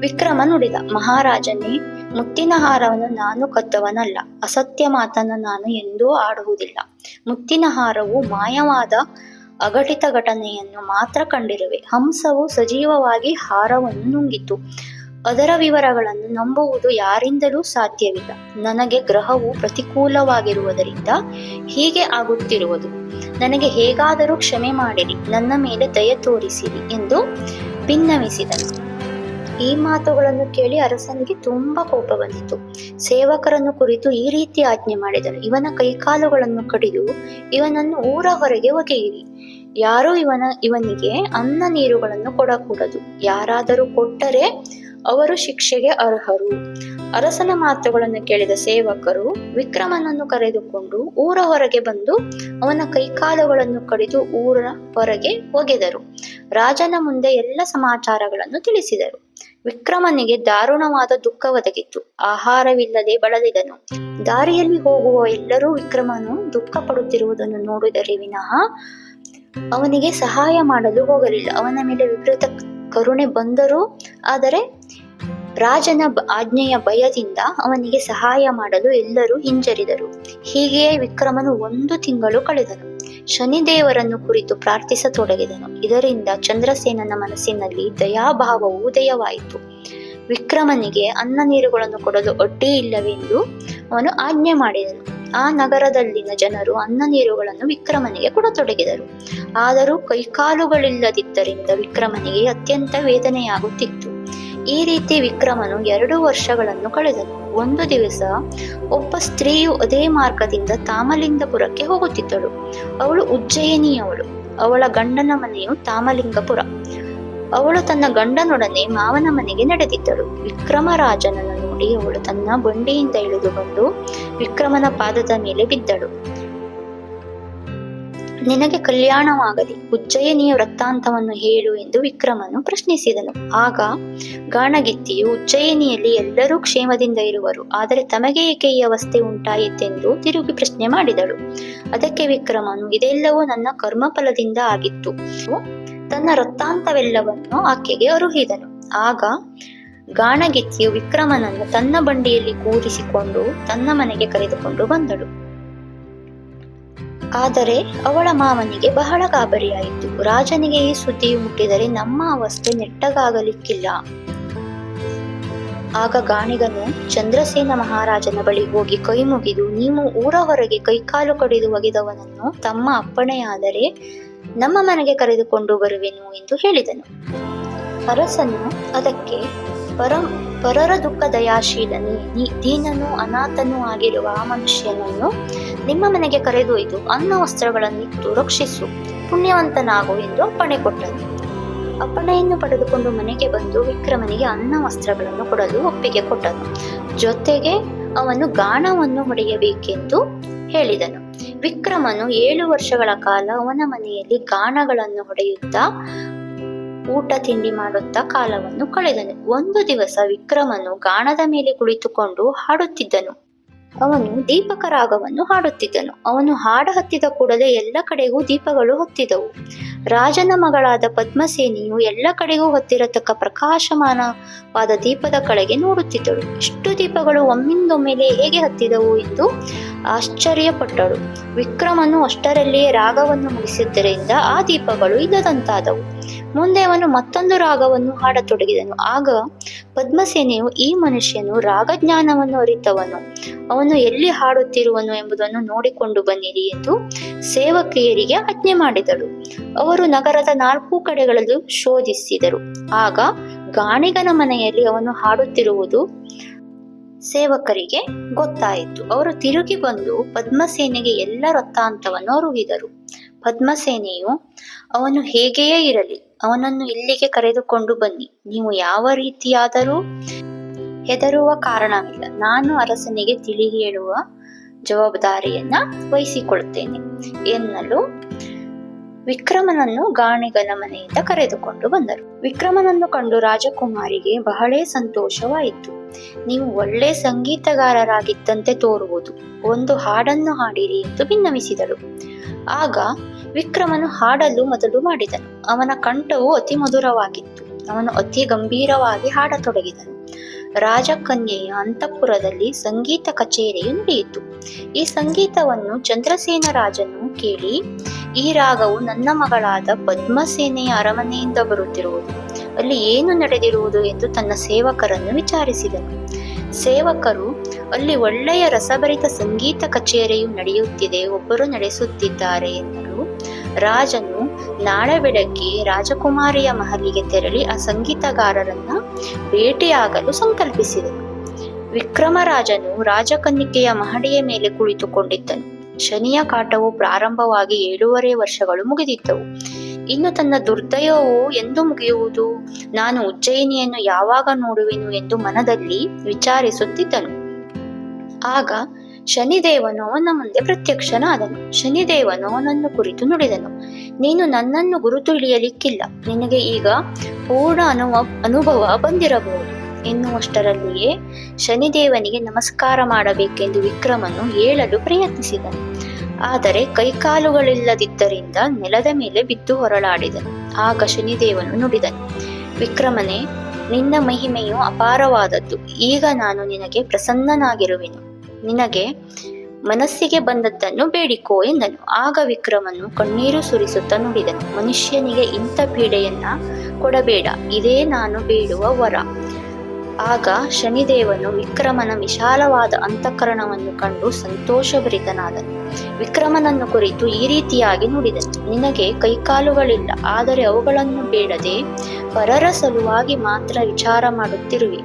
ವಿಕ್ರಮ ನುಡಿದ: ಮಹಾರಾಜನೇ, ಮುತ್ತಿನ ಹಾರವನ್ನು ನಾನು ಕದ್ದವನಲ್ಲ. ಅಸತ್ಯ ಮಾತನ್ನು ನಾನು ಎಂದೂ ಆಡುವುದಿಲ್ಲ. ಮುತ್ತಿನ ಹಾರವು ಮಾಯವಾದ ಅಘಟಿತ ಘಟನೆಯನ್ನು ಮಾತ್ರ ಕಂಡಿರುವೆ. ಹಂಸವು ಸಜೀವವಾಗಿ ಹಾರವನ್ನು ನುಂಗಿತು. ಅದರ ವಿವರಗಳನ್ನು ನಂಬುವುದು ಯಾರಿಂದಲೂ ಸಾಧ್ಯವಿಲ್ಲ. ನನಗೆ ಗ್ರಹವು ಪ್ರತಿಕೂಲವಾಗಿರುವುದರಿಂದ ಹೀಗೆ ಆಗುತ್ತಿರುವುದು. ನನಗೆ ಹೇಗಾದರೂ ಕ್ಷಮೆ ಮಾಡಿರಿ, ನನ್ನ ಮೇಲೆ ದಯೆ ತೋರಿಸಿರಿ ಎಂದು ಭಿನ್ನವಿಸಿದನು. ಈ ಮಾತುಗಳನ್ನು ಕೇಳಿ ಅರಸನಿಗೆ ತುಂಬಾ ಕೋಪ ಬಂದಿತು. ಸೇವಕರನ್ನು ಕುರಿತು ಈ ರೀತಿ ಆಜ್ಞೆ ಮಾಡಿದನು: ಇವನ ಕೈಕಾಲುಗಳನ್ನು ಕಡಿದು ಇವನನ್ನು ಊರ ಹೊರಗೆ ಒಗೆಯಿರಿ. ಯಾರೂ ಇವನಿಗೆ ಅನ್ನ ನೀರುಗಳನ್ನು ಕೊಡಕೂಡದು. ಯಾರಾದರೂ ಕೊಟ್ಟರೆ ಅವರು ಶಿಕ್ಷೆಗೆ ಅರ್ಹರು. ಅರಸನ ಮಾತುಗಳನ್ನು ಕೇಳಿದ ಸೇವಕರು ವಿಕ್ರಮನನ್ನು ಕರೆದುಕೊಂಡು ಊರ ಹೊರಗೆ ಬಂದು ಅವನ ಕೈಕಾಲುಗಳನ್ನು ಕಡಿದು ಊರ ಹೊರಗೆ ಒಗೆದರು. ರಾಜನ ಮುಂದೆ ಎಲ್ಲ ಸಮಾಚಾರಗಳನ್ನು ತಿಳಿಸಿದರು. ವಿಕ್ರಮನಿಗೆ ದಾರುಣವಾದ ದುಃಖ ಒದಗಿತ್ತು. ಆಹಾರವಿಲ್ಲದೆ ಬಳಲಿದನು. ದಾರಿಯಲ್ಲಿ ಹೋಗುವ ಎಲ್ಲರೂ ವಿಕ್ರಮನು ದುಃಖ ಪಡುತ್ತಿರುವುದನ್ನು ನೋಡಿದರೆ ವಿನಃ ಅವನಿಗೆ ಸಹಾಯ ಮಾಡಲು ಹೋಗಲಿಲ್ಲ. ಅವನ ಮೇಲೆ ವಿಪರೀತ ಕರುಣೆ ಬಂದರೂ ಆದರೆ ರಾಜನ ಆಜ್ಞೆಯ ಭಯದಿಂದ ಅವನಿಗೆ ಸಹಾಯ ಮಾಡಲು ಎಲ್ಲರೂ ಹಿಂಜರಿದರು. ಹೀಗೆಯೇ ವಿಕ್ರಮನು 1 ತಿಂಗಳು ಕಳೆದನು. ಶನಿದೇವರನ್ನು ಕುರಿತು ಪ್ರಾರ್ಥಿಸತೊಡಗಿದನು. ಇದರಿಂದ ಚಂದ್ರಸೇನನ ಮನಸ್ಸಿನಲ್ಲಿ ದಯಾಭಾವವು ಉದಯವಾಯಿತು. ವಿಕ್ರಮನಿಗೆ ಅನ್ನ ನೀರುಗಳನ್ನು ಕೊಡಲು ಅಡ್ಡಿ ಇಲ್ಲವೆಂದು ಅವನು ಆಜ್ಞೆ ಮಾಡಿದನು. ಆ ನಗರದಲ್ಲಿನ ಜನರು ಅನ್ನ ನೀರುಗಳನ್ನು ವಿಕ್ರಮನಿಗೆ ಕೊಡತೊಡಗಿದರು. ಆದರೂ ಕೈಕಾಲುಗಳಿಲ್ಲದಿದ್ದರಿಂದ ವಿಕ್ರಮನಿಗೆ ಅತ್ಯಂತ ವೇದನೆಯಾಗುತ್ತಿತ್ತು. ಈ ರೀತಿ ವಿಕ್ರಮನು 2 ವರ್ಷಗಳನ್ನು ಕಳೆದನು. ಒಂದು ದಿವಸ ಒಬ್ಬ ಸ್ತ್ರೀಯು ಅದೇ ಮಾರ್ಗದಿಂದ ತಾಮಲಿಂಗಪುರಕ್ಕೆ ಹೋಗುತ್ತಿದ್ದಳು. ಅವಳು ಉಜ್ಜಯಿನಿಯವಳು. ಅವಳ ಗಂಡನ ಮನೆಯು ತಾಮಲಿಂಗಪುರ. ಅವಳು ತನ್ನ ಗಂಡನೊಡನೆ ಮಾವನ ಮನೆಗೆ ನಡೆದಿದ್ದಳು. ವಿಕ್ರಮರಾಜನನ್ನು ನೋಡಿ ಅವಳು ತನ್ನ ಬಂಡಿಯಿಂದ ಇಳಿದು ಬಂದು ವಿಕ್ರಮನ ಪಾದದ ಮೇಲೆ ಬಿದ್ದಳು. ನಿನಗೆ ಕಲ್ಯಾಣವಾಗಲಿ, ಉಜ್ಜಯಿನಿಯ ವೃತ್ತಾಂತವನ್ನು ಹೇಳು ಎಂದು ವಿಕ್ರಮನು ಪ್ರಶ್ನಿಸಿದನು. ಆಗ ಗಾಣಗಿತ್ತಿಯು, ಉಜ್ಜಯಿನಿಯಲ್ಲಿ ಎಲ್ಲರೂ ಕ್ಷೇಮದಿಂದ ಇರುವರು, ಆದರೆ ತಮಗೆ ಏಕೆ ಈ ಅವಸ್ಥೆ ಉಂಟಾಯಿತೆಂದು ತಿರುಗಿ ಪ್ರಶ್ನೆ ಮಾಡಿದಳು. ಅದಕ್ಕೆ ವಿಕ್ರಮನು, ಇದೆಲ್ಲವೂ ನನ್ನ ಕರ್ಮಫಲದಿಂದ ಆಗಿತ್ತು. ತನ್ನ ವೃತ್ತಾಂತವೆಲ್ಲವನ್ನು ಆಕೆಗೆ ಅರುಹಿದನು. ಆಗ ಗಾಣಗಿತ್ತಿಯು ವಿಕ್ರಮನನ್ನು ತನ್ನ ಬಂಡಿಯಲ್ಲಿ ಕೂರಿಸಿಕೊಂಡು ತನ್ನ ಮನೆಗೆ ಕರೆದುಕೊಂಡು ಬಂದಳು. ಆದರೆ ಅವಳ ಮಾವನಿಗೆ ಬಹಳ ಗಾಬರಿಯಾಯಿತು. ರಾಜನಿಗೆ ಈ ಸುದ್ದಿಯು ಮುಟ್ಟಿದರೆ ನಮ್ಮ ಅವಸ್ಥೆ ನೆಟ್ಟಗಾಗಲಿಕ್ಕಿಲ್ಲ. ಆಗ ಗಾಣಿಗನು ಚಂದ್ರಸೇನ ಮಹಾರಾಜನ ಬಳಿ ಹೋಗಿ ಕೈ ಮುಗಿದು, ನೀವು ಊರ ಹೊರಗೆ ಕೈಕಾಲು ಕಡಿದು ಒಗೆದವನನ್ನು ತಮ್ಮ ಅಪ್ಪಣೆಯಾದರೆ ನಮ್ಮ ಮನೆಗೆ ಕರೆದುಕೊಂಡು ಬರುವೆನು ಎಂದು ಹೇಳಿದನು. ಅರಸನು ಅದಕ್ಕೆ, ಪರರ ದುಃಖ ದಯಾಶೀಲನೇ, ದೀನನೂ ಅನಾಥನೂ ಆಗಿರುವ ಆ ಮನುಷ್ಯನನ್ನು ನಿಮ್ಮ ಮನೆಗೆ ಕರೆದೊಯ್ದು ಅನ್ನ ವಸ್ತ್ರಗಳನ್ನಿತ್ತು ರಕ್ಷಿಸು, ಪುಣ್ಯವಂತನಾಗು ಎಂದು ಅಪ್ಪಣೆ ಕೊಟ್ಟನು. ಅಪ್ಪಣೆಯನ್ನು ಪಡೆದುಕೊಂಡು ಮನೆಗೆ ಬಂದು ವಿಕ್ರಮನಿಗೆ ಅನ್ನ ವಸ್ತ್ರಗಳನ್ನು ಕೊಡಲು ಒಪ್ಪಿಗೆ ಕೊಟ್ಟನು. ಜೊತೆಗೆ ಅವನು ಗಾಣವನ್ನು ಹೊಡೆಯಬೇಕೆಂದು ಹೇಳಿದನು. ವಿಕ್ರಮನು 7 ವರ್ಷಗಳ ಕಾಲ ಅವನ ಮನೆಯಲ್ಲಿ ಗಾಣಗಳನ್ನು ಹೊಡೆಯುತ್ತಾ ಊಟ ತಿಂಡಿ ಮಾಡುತ್ತಾ ಕಾಲವನ್ನು ಕಳೆದನು. ಒಂದು ದಿವಸ ವಿಕ್ರಮನು ಗಾಣದ ಮೇಲೆ ಕುಳಿತುಕೊಂಡು ಹಾಡುತ್ತಿದ್ದನು. ಅವನು ದೀಪಕ ರಾಗವನ್ನು ಹಾಡುತ್ತಿದ್ದನು. ಅವನು ಹಾಡ ಹತ್ತಿದ ಕೂಡಲೇ ಎಲ್ಲ ಕಡೆಗೂ ದೀಪಗಳು ಹೊತ್ತಿದವು. ರಾಜನ ಮಗಳಾದ ಪದ್ಮಸೇನೆಯು ಎಲ್ಲ ಕಡೆಗೂ ಹೊತ್ತಿರತಕ್ಕ ಪ್ರಕಾಶಮಾನವಾದ ದೀಪದ ಕಡೆಗೆ ನೋಡುತ್ತಿದ್ದಳು. ಇಷ್ಟು ದೀಪಗಳು ಒಮ್ಮಿಂದೊಮ್ಮೆಲೆ ಹೇಗೆ ಹತ್ತಿದವು ಎಂದು ಆಶ್ಚರ್ಯಪಟ್ಟಳು. ವಿಕ್ರಮನು ಅಷ್ಟರಲ್ಲಿಯೇ ರಾಗವನ್ನು ಮುಗಿಸಿದ್ದರಿಂದ ಆ ದೀಪಗಳು ಇಲ್ಲದಂತಾದವು. ಮುಂದೆ ಅವನು ಮತ್ತೊಂದು ರಾಗವನ್ನು ಹಾಡತೊಡಗಿದನು. ಆಗ ಪದ್ಮಸೇನೆಯು, ಈ ಮನುಷ್ಯನು ರಾಗಜ್ಞಾನವನ್ನು ಅರಿತವನು, ಅವನು ಎಲ್ಲಿ ಹಾಡುತ್ತಿರುವನು ಎಂಬುದನ್ನು ನೋಡಿಕೊಂಡು ಬನ್ನಿರಿ ಎಂದು ಸೇವಕಿಯರಿಗೆ ಆಜ್ಞೆ ಮಾಡಿದಳು. ಅವರು ನಗರದ 4 ಕಡೆಗಳಲ್ಲೂ ಶೋಧಿಸಿದರು. ಆಗ ಗಾಣಿಗನ ಮನೆಯಲ್ಲಿ ಅವನು ಹಾಡುತ್ತಿರುವುದು ಸೇವಕರಿಗೆ ಗೊತ್ತಾಯಿತು. ಅವರು ತಿರುಗಿ ಬಂದು ಪದ್ಮಸೇನೆಗೆ ಎಲ್ಲ ವೃತ್ತಾಂತವನ್ನು ಅರುಹಿದರು. ಪದ್ಮಸೇನೆಯು, ಅವನು ಹೇಗೆಯೇ ಇರಲಿ, ಅವನನ್ನು ಇಲ್ಲಿಗೆ ಕರೆದುಕೊಂಡು ಬನ್ನಿ. ನೀವು ಯಾವ ರೀತಿಯಾದರೂ ಹೆದರುವ ಕಾರಣವಿಲ್ಲ. ನಾನು ಅರಸನಿಗೆ ತಿಳಿ ಹೇಳುವ ಜವಾಬ್ದಾರಿಯನ್ನ ವಹಿಸಿಕೊಳ್ಳುತ್ತೇನೆ ಎನ್ನಲು ವಿಕ್ರಮನನ್ನು ಗಾಣಿಗನ ಮನೆಯಿಂದ ಕರೆದುಕೊಂಡು ಬಂದರು. ವಿಕ್ರಮನನ್ನು ಕಂಡು ರಾಜಕುಮಾರಿಗೆ ಬಹಳ ಸಂತೋಷವಾಯಿತು. ನೀವು ಒಳ್ಳೆ ಸಂಗೀತಗಾರರಾಗಿದ್ದಂತೆ ತೋರುವುದು, ಒಂದು ಹಾಡನ್ನು ಹಾಡಿರಿ ಎಂದು ಬಿನ್ನವಿಸಿದಳು. ಆಗ ವಿಕ್ರಮನು ಹಾಡಲು ಮೊದಲು ಮಾಡಿದನು. ಅವನ ಕಂಠವು ಅತಿ ಮಧುರವಾಗಿತ್ತು. ಅವನು ಅತಿ ಗಂಭೀರವಾಗಿ ಹಾಡತೊಡಗಿದನು. ರಾಜಕನ್ಯೆಯ ಅಂತಃಪುರದಲ್ಲಿ ಸಂಗೀತ ಕಚೇರಿಯು ನಡೆಯಿತು. ಈ ಸಂಗೀತವನ್ನು ಚಂದ್ರಸೇನ ರಾಜನು ಕೇಳಿ, ಈ ರಾಗವು ನನ್ನ ಮಗಳಾದ ಪದ್ಮಸೇನೆಯ ಅರಮನೆಯಿಂದ ಬರುತ್ತಿರುವುದು, ಅಲ್ಲಿ ಏನು ನಡೆದಿರುವುದು ಎಂದು ತನ್ನ ಸೇವಕರನ್ನು ವಿಚಾರಿಸಿದನು. ಸೇವಕರು, ಅಲ್ಲಿ ಒಳ್ಳೆಯ ರಸಭರಿತ ಸಂಗೀತ ಕಚೇರಿಯು ನಡೆಯುತ್ತಿದೆ, ಒಬ್ಬರು ನಡೆಸುತ್ತಿದ್ದಾರೆ ಎನ್ನಲು ರಾಜನು ನಾಳೆ ಬೆಳಗ್ಗೆ ರಾಜಕುಮಾರಿಯ ಮಹಲಿಗೆ ತೆರಳಿ ಆ ಸಂಗೀತಗಾರರನ್ನ ಭೇಟಿಯಾಗಲು ಸಂಕಲ್ಪಿಸಿದನು. ವಿಕ್ರಮರಾಜನು ರಾಜಕನ್ನಿಕೆಯ ಮಹಡಿಯ ಮೇಲೆ ಕುಳಿತುಕೊಂಡಿದ್ದನು. ಶನಿಯ ಕಾಟವು ಪ್ರಾರಂಭವಾಗಿ 7.5 ವರ್ಷಗಳು ಮುಗಿದಿದ್ದವು. ಇನ್ನು ತನ್ನ ದುರ್ದೈವವು ಎಂದು ಮುಗಿಯುವುದು, ನಾನು ಉಜ್ಜಯಿನಿಯನ್ನು ಯಾವಾಗ ನೋಡುವೆನು ಎಂದು ಮನದಲ್ಲಿ ವಿಚಾರಿಸುತ್ತಿದ್ದನು. ಆಗ ಶನಿದೇವನು ಅವನ ಮುಂದೆ ಪ್ರತ್ಯಕ್ಷನಾದನು. ಶನಿದೇವನು ಅವನನ್ನು ಕುರಿತು ನುಡಿದನು, ನೀನು ನನ್ನನ್ನು ಗುರುತು ಹಿಡಿಯಲಿಕ್ಕಿಲ್ಲ, ನಿನಗೆ ಈಗ ಪೂರ್ಣ ಅನುಭವ ಬಂದಿರಬಹುದು ಎನ್ನುವಷ್ಟರಲ್ಲಿಯೇ ಶನಿದೇವನಿಗೆ ನಮಸ್ಕಾರ ಮಾಡಬೇಕೆಂದು ವಿಕ್ರಮನು ಹೇಳಲು ಪ್ರಯತ್ನಿಸಿದನು. ಆದರೆ ಕೈಕಾಲುಗಳಿಲ್ಲದಿದ್ದರಿಂದ ನೆಲದ ಮೇಲೆ ಬಿದ್ದು ಹೊರಳಾಡಿದನು. ಆಗ ಶನಿದೇವನು ನುಡಿದನು, ವಿಕ್ರಮನೇ, ನಿನ್ನ ಮಹಿಮೆಯು ಅಪಾರವಾದದ್ದು. ಈಗ ನಾನು ನಿನಗೆ ಪ್ರಸನ್ನನಾಗಿರುವೆನು. ನಿನಗೆ ಮನಸ್ಸಿಗೆ ಬಂದದ್ದನ್ನು ಬೇಡಿಕೋ ಎಂದನು. ಆಗ ವಿಕ್ರಮನು ಕಣ್ಣೀರು ಸುರಿಸುತ್ತಾ ನುಡಿದನು, ಮನುಷ್ಯನಿಗೆ ಇಂಥ ಪೀಡೆಯನ್ನ ಕೊಡಬೇಡ, ಇದೇ ನಾನು ಬೇಡುವ ವರ. ಆಗ ಶನಿದೇವನು ವಿಕ್ರಮನ ವಿಶಾಲವಾದ ಅಂತಃಕರಣವನ್ನು ಕಂಡು ಸಂತೋಷಭರಿತನಾದನು. ವಿಕ್ರಮನನ್ನು ಕುರಿತು ಈ ರೀತಿಯಾಗಿ ನುಡಿದನು, ನಿನಗೆ ಕೈಕಾಲುಗಳಿಲ್ಲ, ಆದರೆ ಅವುಗಳನ್ನು ಬೇಡದೆ ಪರರ ಸಲುವಾಗಿ ಮಾತ್ರ ವಿಚಾರ ಮಾಡುತ್ತಿರುವೆ.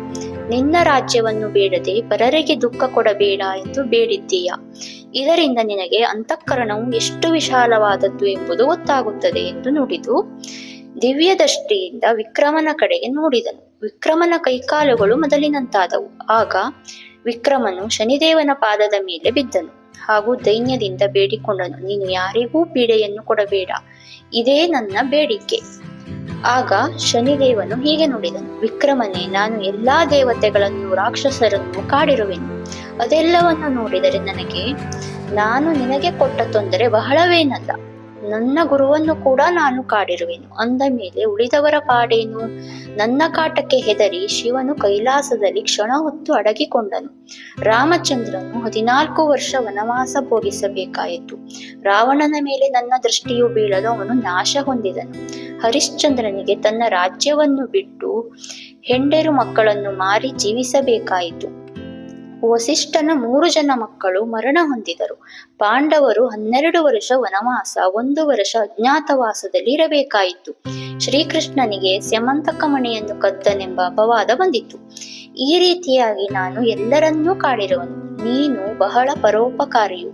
ನಿನ್ನ ರಾಜ್ಯವನ್ನು ಬೇಡದೆ ಪರರಿಗೆ ದುಃಖ ಕೊಡಬೇಡ ಎಂದು ಬೇಡಿದ್ದೀಯ. ಇದರಿಂದ ನಿನಗೆ ಅಂತಃಕರಣವು ಎಷ್ಟು ವಿಶಾಲವಾದದ್ದು ಎಂಬುದು ಗೊತ್ತಾಗುತ್ತದೆ ಎಂದು ನುಡಿದು ದಿವ್ಯ ದೃಷ್ಟಿಯಿಂದ ವಿಕ್ರಮನ ಕಡೆಗೆ ನೋಡಿದನು. ವಿಕ್ರಮನ ಕೈಕಾಲುಗಳು ಮೊದಲಿನಂತಾದವು. ಆಗ ವಿಕ್ರಮನು ಶನಿದೇವನ ಪಾದದ ಮೇಲೆ ಬಿದ್ದನು ಹಾಗೂ ದೈನ್ಯದಿಂದ ಬೇಡಿಕೊಂಡನು, ನೀನು ಯಾರಿಗೂ ಪೀಡೆಯನ್ನು ಕೊಡಬೇಡ, ಇದೇ ನನ್ನ ಬೇಡಿಕೆ. ಆಗ ಶನಿದೇವನು ಹೀಗೆ ನುಡಿದನು, ವಿಕ್ರಮನೇ, ನಾನು ಎಲ್ಲಾ ದೇವತೆಗಳನ್ನು ರಾಕ್ಷಸರನ್ನು ಕಾಡಿರುವೆನು. ಅದೆಲ್ಲವನ್ನು ನೋಡಿದರೆ ನಾನು ನಿನಗೆ ಕೊಟ್ಟ ತೊಂದರೆ ಬಹಳವೇನಲ್ಲ. ನನ್ನ ಗುರುವನ್ನು ಕೂಡ ನಾನು ಕಾಡಿರುವೆನು. ಅಂದ ಮೇಲೆ ಉಳಿದವರ ಪಾಡೇನು? ನನ್ನ ಕಾಟಕ್ಕೆ ಹೆದರಿ ಶಿವನು ಕೈಲಾಸದಲ್ಲಿ ಕ್ಷಣ ಹೊತ್ತು ಅಡಗಿಕೊಂಡನು. ರಾಮಚಂದ್ರನು 14 ವರ್ಷ ವನವಾಸ ಭೋಗಿಸಬೇಕಾಯಿತು. ರಾವಣನ ಮೇಲೆ ನನ್ನ ದೃಷ್ಟಿಯು ಬೀಳಲು ಅವನು ನಾಶ ಹೊಂದಿದನು. ಹರಿಶ್ಚಂದ್ರನಿಗೆ ತನ್ನ ರಾಜ್ಯವನ್ನು ಬಿಟ್ಟು ಹೆಂಡೆರು ಮಕ್ಕಳನ್ನು ಮಾರಿ ಜೀವಿಸಬೇಕಾಯಿತು. ವಸಿಷ್ಠನ 3 ಜನ ಮಕ್ಕಳು ಮರಣ ಹೊಂದಿದರು. ಪಾಂಡವರು 12 ವರ್ಷ ವನವಾಸ, 1 ವರ್ಷ ಅಜ್ಞಾತವಾಸದಲ್ಲಿ ಇರಬೇಕಾಯಿತು. ಶ್ರೀಕೃಷ್ಣನಿಗೆ ಸ್ಯಮಂತಕಮಣಿಯನ್ನು ಕದ್ದನೆಂಬ ಅಪವಾದ ಬಂದಿತು. ಈ ರೀತಿಯಾಗಿ ನಾನು ಎಲ್ಲರನ್ನೂ ಕಾಡಿರುವನು. ನೀನು ಬಹಳ ಪರೋಪಕಾರಿಯು.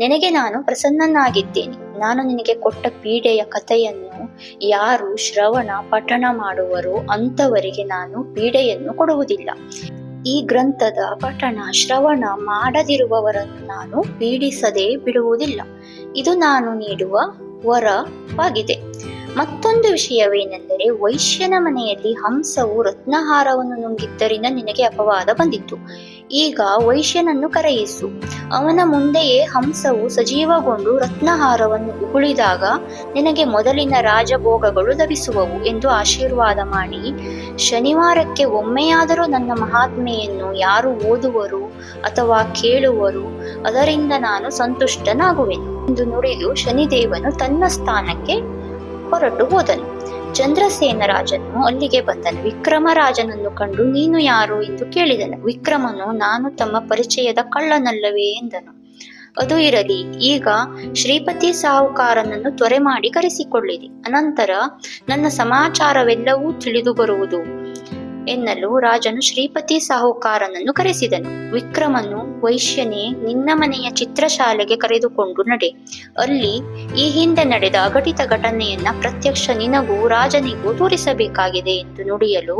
ನಿನಗೆ ನಾನು ಪ್ರಸನ್ನನಾಗಿದ್ದೇನೆ. ನಾನು ನಿನಗೆ ಕೊಟ್ಟ ಪೀಡೆಯ ಕಥೆಯನ್ನು ಯಾರು ಶ್ರವಣ ಪಠಣ ಮಾಡುವರೋ ಅಂಥವರಿಗೆ ನಾನು ಪೀಡೆಯನ್ನು ಕೊಡುವುದಿಲ್ಲ. ಈ ಗ್ರಂಥದ ಪಠಣ ಶ್ರವಣ ಮಾಡದಿರುವವರನ್ನು ನಾನು ಪೀಡಿಸದೆ ಬಿಡುವುದಿಲ್ಲ. ಇದು ನಾನು ನೀಡುವ ವರವಾಗಿದೆ. ಮತ್ತೊಂದು ವಿಷಯವೇನೆಂದರೆ, ವೈಶ್ಯನ ಮನೆಯಲ್ಲಿ ಹಂಸವು ರತ್ನಹಾರವನ್ನು ನುಂಗಿದ್ದರಿಂದ ನಿನಗೆ ಅಪವಾದ ಬಂದಿತ್ತು. ಈಗ ವೈಶ್ಯನನ್ನು ಕರೆಯಿಸು. ಅವನ ಮುಂದೆಯೇ ಹಂಸವು ಸಜೀವಗೊಂಡು ರತ್ನಹಾರವನ್ನು ಉಗುಳಿದಾಗ ನಿನಗೆ ಮೊದಲಿನ ರಾಜಭೋಗಗಳು ಲಭಿಸುವವು ಎಂದು ಆಶೀರ್ವಾದ ಮಾಡಿ, ಶನಿವಾರಕ್ಕೆ ಒಮ್ಮೆಯಾದರೂ ನನ್ನ ಮಹಾತ್ಮೆಯನ್ನು ಯಾರು ಓದುವರು ಅಥವಾ ಕೇಳುವರು, ಅದರಿಂದ ನಾನು ಸಂತುಷ್ಟನಾಗುವೆನು ಎಂದು ನುಡಿದು ಶನಿದೇವನು ತನ್ನ ಸ್ಥಾನಕ್ಕೆ ಹೊರಟು ಹೋದನು. ಚಂದ್ರಸೇನ ರಾಜನು ಅಲ್ಲಿಗೆ ಬಂದನು. ವಿಕ್ರಮರಾಜನನ್ನು ಕಂಡು ನೀನು ಯಾರು ಎಂದು ಕೇಳಿದನು. ವಿಕ್ರಮನು, ನಾನು ತಮ್ಮ ಪರಿಚಯದ ಕಳ್ಳನಲ್ಲವೇ ಎಂದನು. ಅದು ಇರಲಿ, ಈಗ ಶ್ರೀಪತಿ ಸಾಹುಕಾರನನ್ನು ತ್ವರೆ ಮಾಡಿ ಕರೆಸಿಕೊಳ್ಳಿರಿ, ಅನಂತರ ನನ್ನ ಸಮಾಚಾರವೆಲ್ಲವೂ ತಿಳಿದು ಬರುವುದು ಎನ್ನಲು ರಾಜನು ಶ್ರೀಪತಿ ಸಾಹುಕಾರನನ್ನು ಕರೆಸಿದನು. ವಿಕ್ರಮನು, ವೈಶ್ಯನೇ, ನಿನ್ನ ಮನೆಯ ಚಿತ್ರಶಾಲೆಗೆ ಕರೆದುಕೊಂಡು ನಡೆ. ಅಲ್ಲಿ ಈ ಹಿಂದೆ ನಡೆದ ಅಘಟಿತ ಘಟನೆಯನ್ನ ಪ್ರತ್ಯಕ್ಷ ನಿನಗೂ ರಾಜನಿಗೂ ತೋರಿಸಬೇಕಾಗಿದೆ ಎಂದು ನುಡಿಯಲು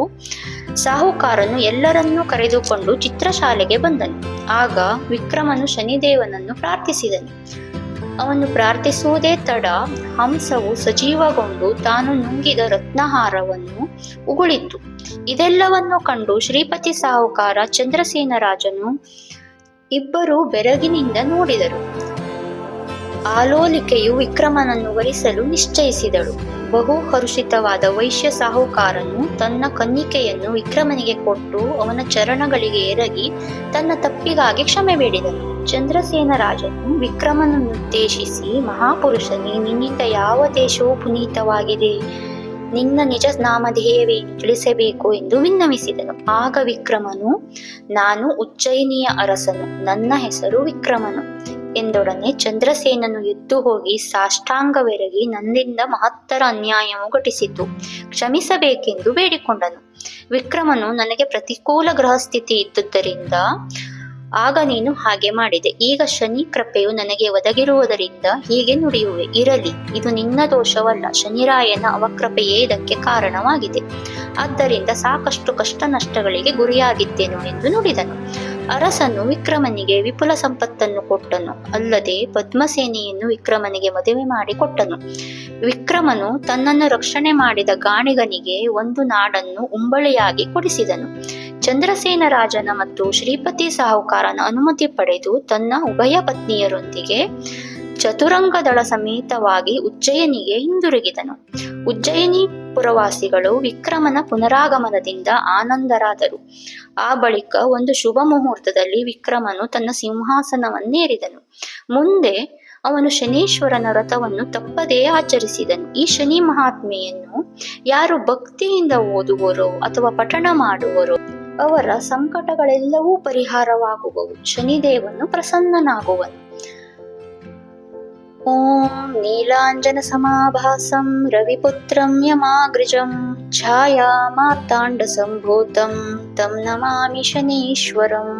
ಸಾಹುಕಾರನು ಎಲ್ಲರನ್ನೂ ಕರೆದುಕೊಂಡು ಚಿತ್ರಶಾಲೆಗೆ ಬಂದನು. ಆಗ ವಿಕ್ರಮನು ಶನಿದೇವನನ್ನು ಪ್ರಾರ್ಥಿಸಿದನು. ಅವನು ಪ್ರಾರ್ಥಿಸುವುದೇ ತಡ, ಹಂಸವು ಸಜೀವಗೊಂಡು ತಾನು ನುಂಗಿದ ರತ್ನಹಾರವನ್ನು ಉಗುಳಿತು. ಇದೆಲ್ಲವನ್ನು ಕಂಡು ಶ್ರೀಪತಿ ಸಾಹುಕಾರ, ಚಂದ್ರಸೇನ ರಾಜನು ಇಬ್ಬರು ಬೆರಗಿನಿಂದ ನೋಡಿದರು. ಆಲೋಲಿಕೆಯು ವಿಕ್ರಮನನ್ನು ವರಿಸಲು ನಿಶ್ಚಯಿಸಿದಳು. ಬಹು ಹರುಷಿತವಾದ ವೈಶ್ಯ ಸಾಹುಕಾರನು ತನ್ನ ಕನ್ನಿಕೆಯನ್ನು ವಿಕ್ರಮನಿಗೆ ಕೊಟ್ಟು ಅವನ ಚರಣಗಳಿಗೆ ಎರಗಿ ತನ್ನ ತಪ್ಪಿಗಾಗಿ ಕ್ಷಮೆ ಬೇಡಿದನು. ಚಂದ್ರಸೇನ ರಾಜನು ವಿಕ್ರಮನನ್ನುದ್ದೇಶಿಸಿ, ಮಹಾಪುರುಷನೇ, ನಿನ್ನಿಂದ ಯಾವ ದೇಶವೂ ಪುನೀತವಾಗಿದೆ, ನಿನ್ನ ನಿಜ ನಾಮಧೇಯವೇನು ತಿಳಿಸಬೇಕು ಎಂದು ವಿನ್ನವಿಸಿದನು. ಆಗ ವಿಕ್ರಮನು, ನಾನು ಉಜ್ಜಯಿನಿಯ ಅರಸನು, ನನ್ನ ಹೆಸರು ವಿಕ್ರಮನು ಎಂದೊಡನೆ ಚಂದ್ರಸೇನನು ಎದ್ದು ಹೋಗಿ ಸಾಷ್ಟಾಂಗವೆರಗಿ, ನನ್ನಿಂದ ಮಹತ್ತರ ಅನ್ಯಾಯವು ಘಟಿಸಿತು, ಕ್ಷಮಿಸಬೇಕೆಂದು ಬೇಡಿಕೊಂಡನು. ವಿಕ್ರಮನು, ನನಗೆ ಪ್ರತಿಕೂಲ ಗ್ರಹಸ್ಥಿತಿ ಇದ್ದುದರಿಂದ ಆಗ ನೀನು ಹಾಗೆ ಮಾಡಿದೆ. ಈಗ ಶನಿ ಕೃಪೆಯು ನನಗೆ ಒದಗಿರುವುದರಿಂದ ಹೀಗೆ ನುಡಿಯುವೆ. ಇರಲಿ, ಇದು ನಿನ್ನ ದೋಷವಲ್ಲ, ಶನಿರಾಯನ ಅವಕೃಪೆಯೇ ಇದಕ್ಕೆ ಕಾರಣವಾಗಿದೆ. ಆದ್ದರಿಂದ ಸಾಕಷ್ಟು ಕಷ್ಟ ನಷ್ಟಗಳಿಗೆ ಗುರಿಯಾಗಿದ್ದೇನು ಎಂದು ನುಡಿದನು. ಅರಸನು ವಿಕ್ರಮನಿಗೆ ವಿಪುಲ ಸಂಪತ್ತನ್ನು ಕೊಟ್ಟನು. ಅಲ್ಲದೆ ಪದ್ಮಸೇನೆಯನ್ನು ವಿಕ್ರಮನಿಗೆ ಮದುವೆ ಮಾಡಿ ಕೊಟ್ಟನು. ವಿಕ್ರಮನು ತನ್ನನ್ನು ರಕ್ಷಣೆ ಮಾಡಿದ ಗಾಣಿಗನಿಗೆ ಒಂದು ನಾಡನ್ನು ಉಂಬಳಿಯಾಗಿ ಕೊಡಿಸಿದನು. ಚಂದ್ರಸೇನ ರಾಜನ ಮತ್ತು ಶ್ರೀಪತಿ ಸಾಹುಕಾರನ ಅನುಮತಿ ಪಡೆದು ತನ್ನ ಉಭಯ ಪತ್ನಿಯರೊಂದಿಗೆ ಚತುರಂಗದಳ ಸಮೇತವಾಗಿ ಉಜ್ಜಯಿನಿಗೆ ಹಿಂದಿರುಗಿದನು. ಉಜ್ಜಯಿನಿ ಪುರವಾಸಿಗಳು ವಿಕ್ರಮನ ಪುನರಾಗಮನದಿಂದ ಆನಂದರಾದರು. ಆ ಬಳಿಕ ಒಂದು ಶುಭ ಮುಹೂರ್ತದಲ್ಲಿ ವಿಕ್ರಮನು ತನ್ನ ಸಿಂಹಾಸನವನ್ನೇರಿದನು. ಮುಂದೆ ಅವನು ಶನೀಶ್ವರನ ವ್ರತವನ್ನು ತಪ್ಪದೇ ಆಚರಿಸಿದನು. ಈ ಶನಿ ಮಹಾತ್ಮೆಯನ್ನು ಯಾರು ಭಕ್ತಿಯಿಂದ ಓದುವರೋ ಅಥವಾ ಪಠಣ ಮಾಡುವರೋ ಅವರ ಸಂಕಟಗಳೆಲ್ಲವೂ ಪರಿಹಾರವಾಗುವವು. ಶನಿದೇವನು ಪ್ರಸನ್ನನಾಗುವನು. ಓಂ ನೀಲಾಂಜನ ಸಮಾಭಾಸಂ ರವಿಪುತ್ರಂ ಯಮಾಗ್ರಜಂ ಛಾಯಾ ಮಾರ್ತಾಂಡ ಸಂಭೂತಂ ತಂ ನಮಾಮಿ ಶನೀಶ್ವರಂ.